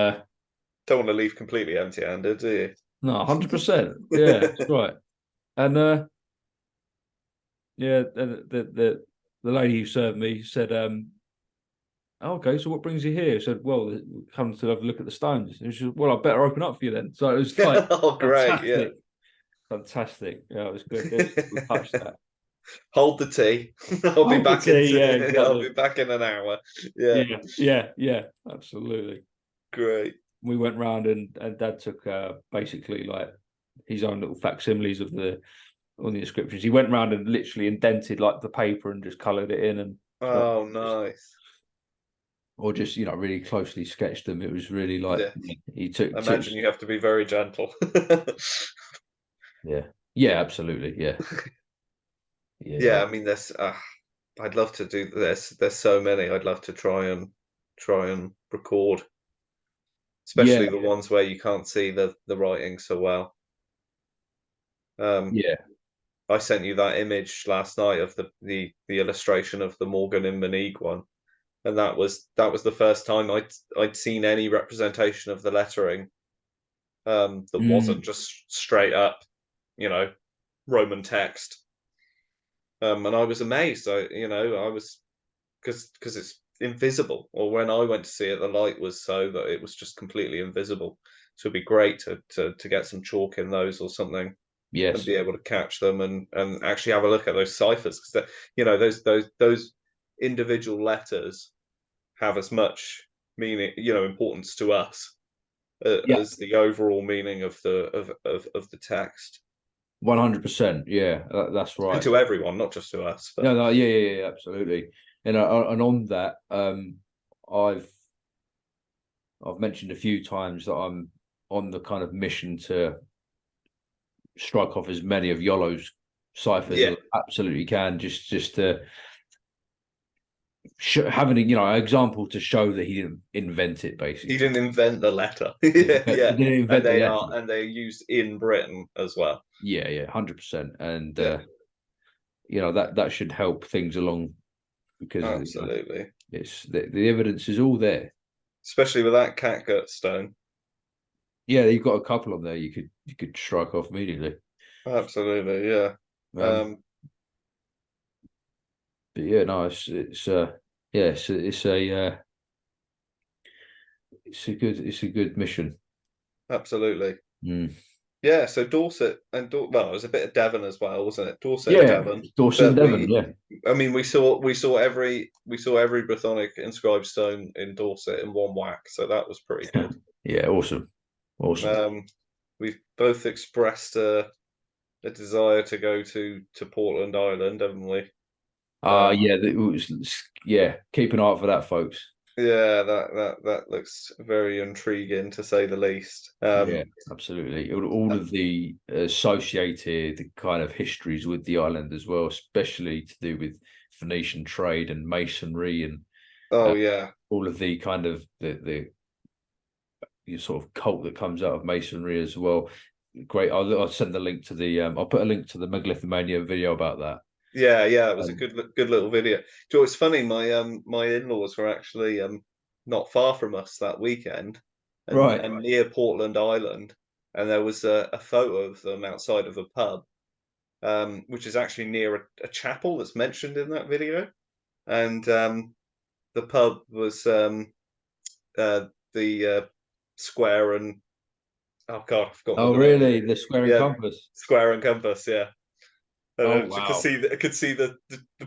don't want to leave completely empty-handed, do you? No, 100%. Yeah, that's right. And the lady who served me said, okay, so what brings you here? I said, well, come to have a look at the stones. And she said, well, I better open up for you then. So it was like, oh, great, fantastic. Fantastic. Yeah, it was good. We'll touch that. Hold the tea. I'll be back in an hour. Yeah, absolutely. Great. We went round and Dad took basically like his own little facsimiles of on the inscriptions. He went round and literally indented like the paper and just coloured it in. And nice. Or just really closely sketched them. It was really like he took. I imagine you have to be very gentle. Yeah, absolutely. Yeah. I mean, I'd love to do this. There's so many. I'd love to try and record, especially the ones where you can't see the writing so well. I sent you that image last night of the illustration of the Morgan in Monique one, and that was the first time I'd seen any representation of the lettering that wasn't just straight up, Roman text. And I was amazed. I was, because it's invisible. Or when I went to see it, the light was so that it was just completely invisible. So it'd be great to get some chalk in those or something, and Yes. be able to catch them and actually have a look at those ciphers, because those individual letters have as much meaning, importance to us Yeah. as the overall meaning of the text. 100%. Yeah, that's And right. to everyone, not just to us. But... No, yeah, absolutely. And on that, I've mentioned a few times that I'm on the kind of mission to strike off as many of Yolo's ciphers as I absolutely can, just to having an example to show that he didn't invent it. Basically, he didn't invent the letter. He didn't invent the letter. And they're used in Britain as well. Yeah, 100%. And that should help things along, because absolutely, it's the evidence is all there, especially with that catgut stone. Yeah, you've got a couple on there you could strike off immediately. Absolutely, yeah. But yeah, no, it's a good mission. Absolutely. Mm. Yeah, so Dorset and well, it was a bit of Devon as well, wasn't it? Dorset Yeah, and Devon. Dorset and Devon. Yeah, I mean, we saw every Brythonic inscribed stone in Dorset in one whack, so that was pretty good. Yeah, awesome. We've both expressed a desire to go to Portland Island, haven't we? Keep an eye out for that, folks. Yeah, that looks very intriguing, to say the least. Yeah, absolutely. All of the associated kind of histories with the island as well, especially to do with Phoenician trade and masonry, and all of the kind of the sort of cult that comes out of masonry as well. Great. I'll send the link to the I'll put a link to the Megalithomania video about that. Yeah, it was a good little video. So it's funny, my in-laws were actually not far from us that weekend, and near Portland Island, and there was a photo of them outside of a pub, which is actually near a chapel that's mentioned in that video, and the pub was the Square and oh god, I've forgotten. Oh really? The Square and Compass. Square and Compass, yeah. Oh, wow. I could see the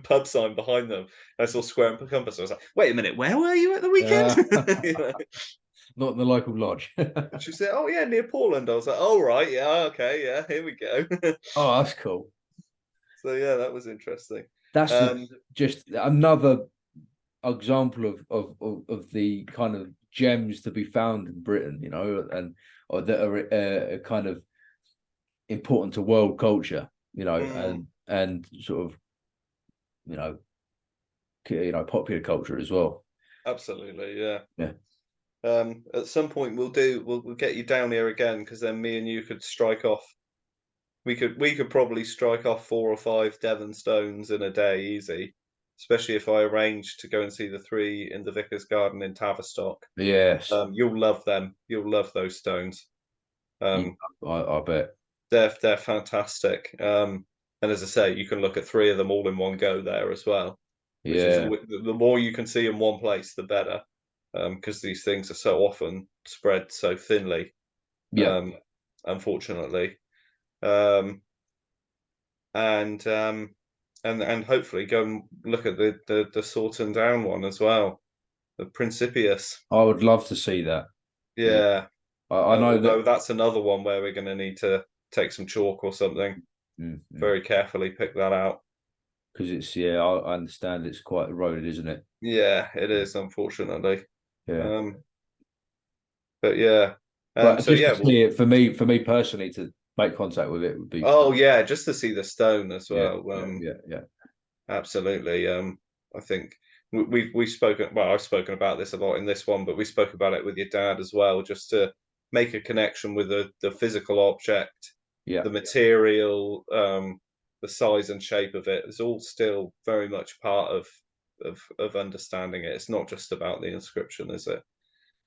pub sign behind them. I saw Square and Compass. I was like, wait a minute, where were you at the weekend? Not in the local lodge. And she said, oh yeah, near Portland. I was like, oh right, yeah, okay, yeah, here we go. Oh, that's cool. So yeah, that was interesting. That's just another example of the kind of gems to be found in Britain, or that are kind of important to world culture, and sort of, popular culture as well. Absolutely, yeah. Yeah. At some point we'll get you down here again, because then me and you could strike off. We could probably strike off 4 or 5 Devon stones in a day, easy. Especially if I arrange to go and see the 3 in the Vicar's Garden in Tavistock. Yes. You'll love them. You'll love those stones. I bet. They're fantastic. And as I say, you can look at 3 of them all in one go there as well. Which is the more you can see in one place, the better. Because these things are so often spread so thinly. Yeah. Unfortunately. And hopefully go and look at the Sorton Down one as well, the Principius. I would love to see that. Yeah, I know that's another one where we're going to need to take some chalk or something. Very carefully pick that out, because it's I understand it's quite eroded, isn't it? Yeah, it is, unfortunately. Yeah. But yeah. But so to see it, for me personally, to make contact with it would be. Oh yeah, just to see the stone as well. Yeah. Absolutely. I think we've spoken. Well, I've spoken about this a lot in this one, but we spoke about it with your dad as well, just to make a connection with the physical object, the material, the size and shape of it. It's all still very much part of understanding it. It's not just about the inscription, is it?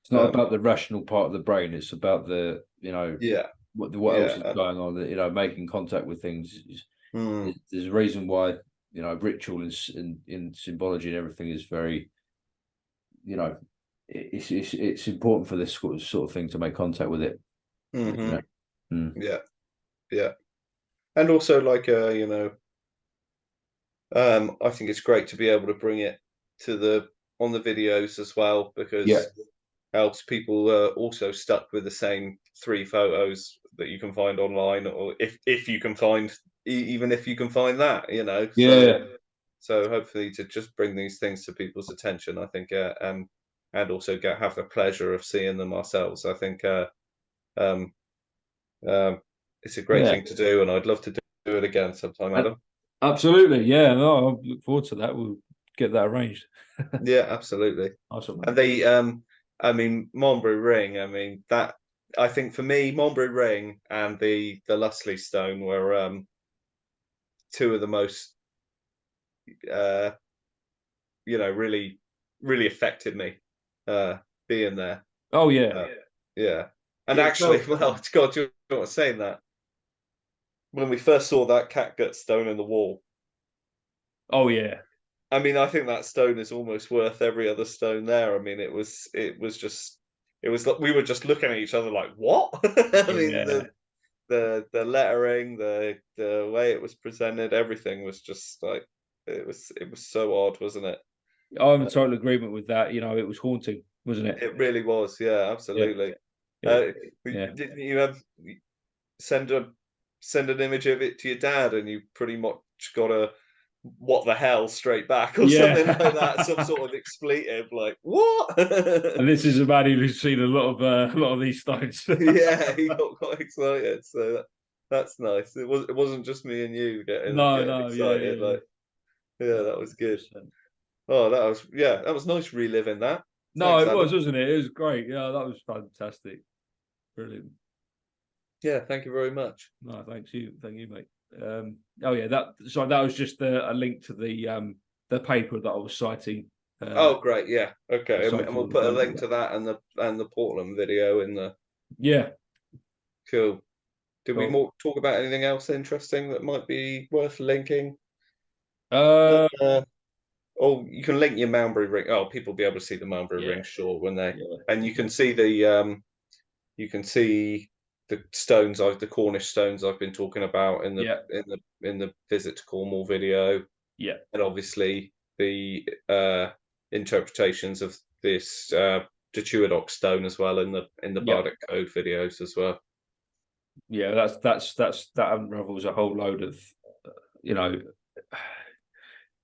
It's not about the rational part of the brain. It's about the what else is going on. You know, making contact with things. There's a reason why, you know, ritual in symbology and everything is very, you know, it's important for this sort of thing to make contact with it. You know? Yeah. And also, like, you know, I think it's great to be able to bring it to on the videos as well, because helps people also stuck with the same 3 photos that you can find online, or if you can find, even if you can find that, you know. So hopefully to just bring these things to people's attention, I think, and also have the pleasure of seeing them ourselves. I think it's a great thing to do, and I'd love to do it again sometime, Adam. Absolutely, yeah. No, I look forward to that. We'll get that arranged. Yeah, absolutely. Awesome. And they, I mean, Maumbury Ring. I mean, that, I think for me, Maumbury Ring and the Lustley Stone were 2 of the most, you know, really affected me being there. Oh yeah, yeah. And actually, well, God, you're not saying that. When we first saw that catgut stone in the wall. Oh yeah. I mean, I think that stone is almost worth every other stone there. I mean, it was like we were just looking at each other like, what? I mean, the lettering, the way it was presented, everything was just like, it was so odd, wasn't it? I'm in total agreement with that. You know, it was haunting, wasn't it? It really was. Yeah, absolutely. Didn't you send an image of it to your dad, and you pretty much got a "what the hell" straight back, or something like that, some sort of expletive, like, what? And this is a man who's seen a lot of these stones. Yeah, he got quite excited, so that's nice. It wasn't just me and you getting excited. Like, that was good. 100%. Oh, that was nice reliving that. No, Thanks, it Adam. was, wasn't it? It was great. Yeah, that was fantastic. Brilliant. Yeah, thank you very much. No, thank you, mate. Oh yeah, that was just a link to the paper that I was citing. Oh, great. Yeah. Okay. And we'll put a link that. to that and the Portland video in the. Yeah. Cool. Did we talk about anything else interesting that might be worth linking? Oh, you can link your Maumbury ring. Oh, people will be able to see the Maumbury ring, sure, when they, and you can see the stones, the Cornish stones I've been talking about in the visit to Cornwall video. Yeah. And obviously the interpretations of this Datuadoc stone as well in the Bardic Code videos as well. Yeah, that unravels a whole load of, you know,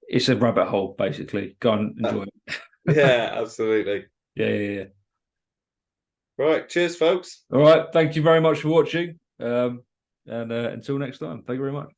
it's a rabbit hole basically. Go and enjoy it. Yeah, absolutely. Yeah. Right, cheers, folks. All right, thank you very much for watching. And until next time, thank you very much.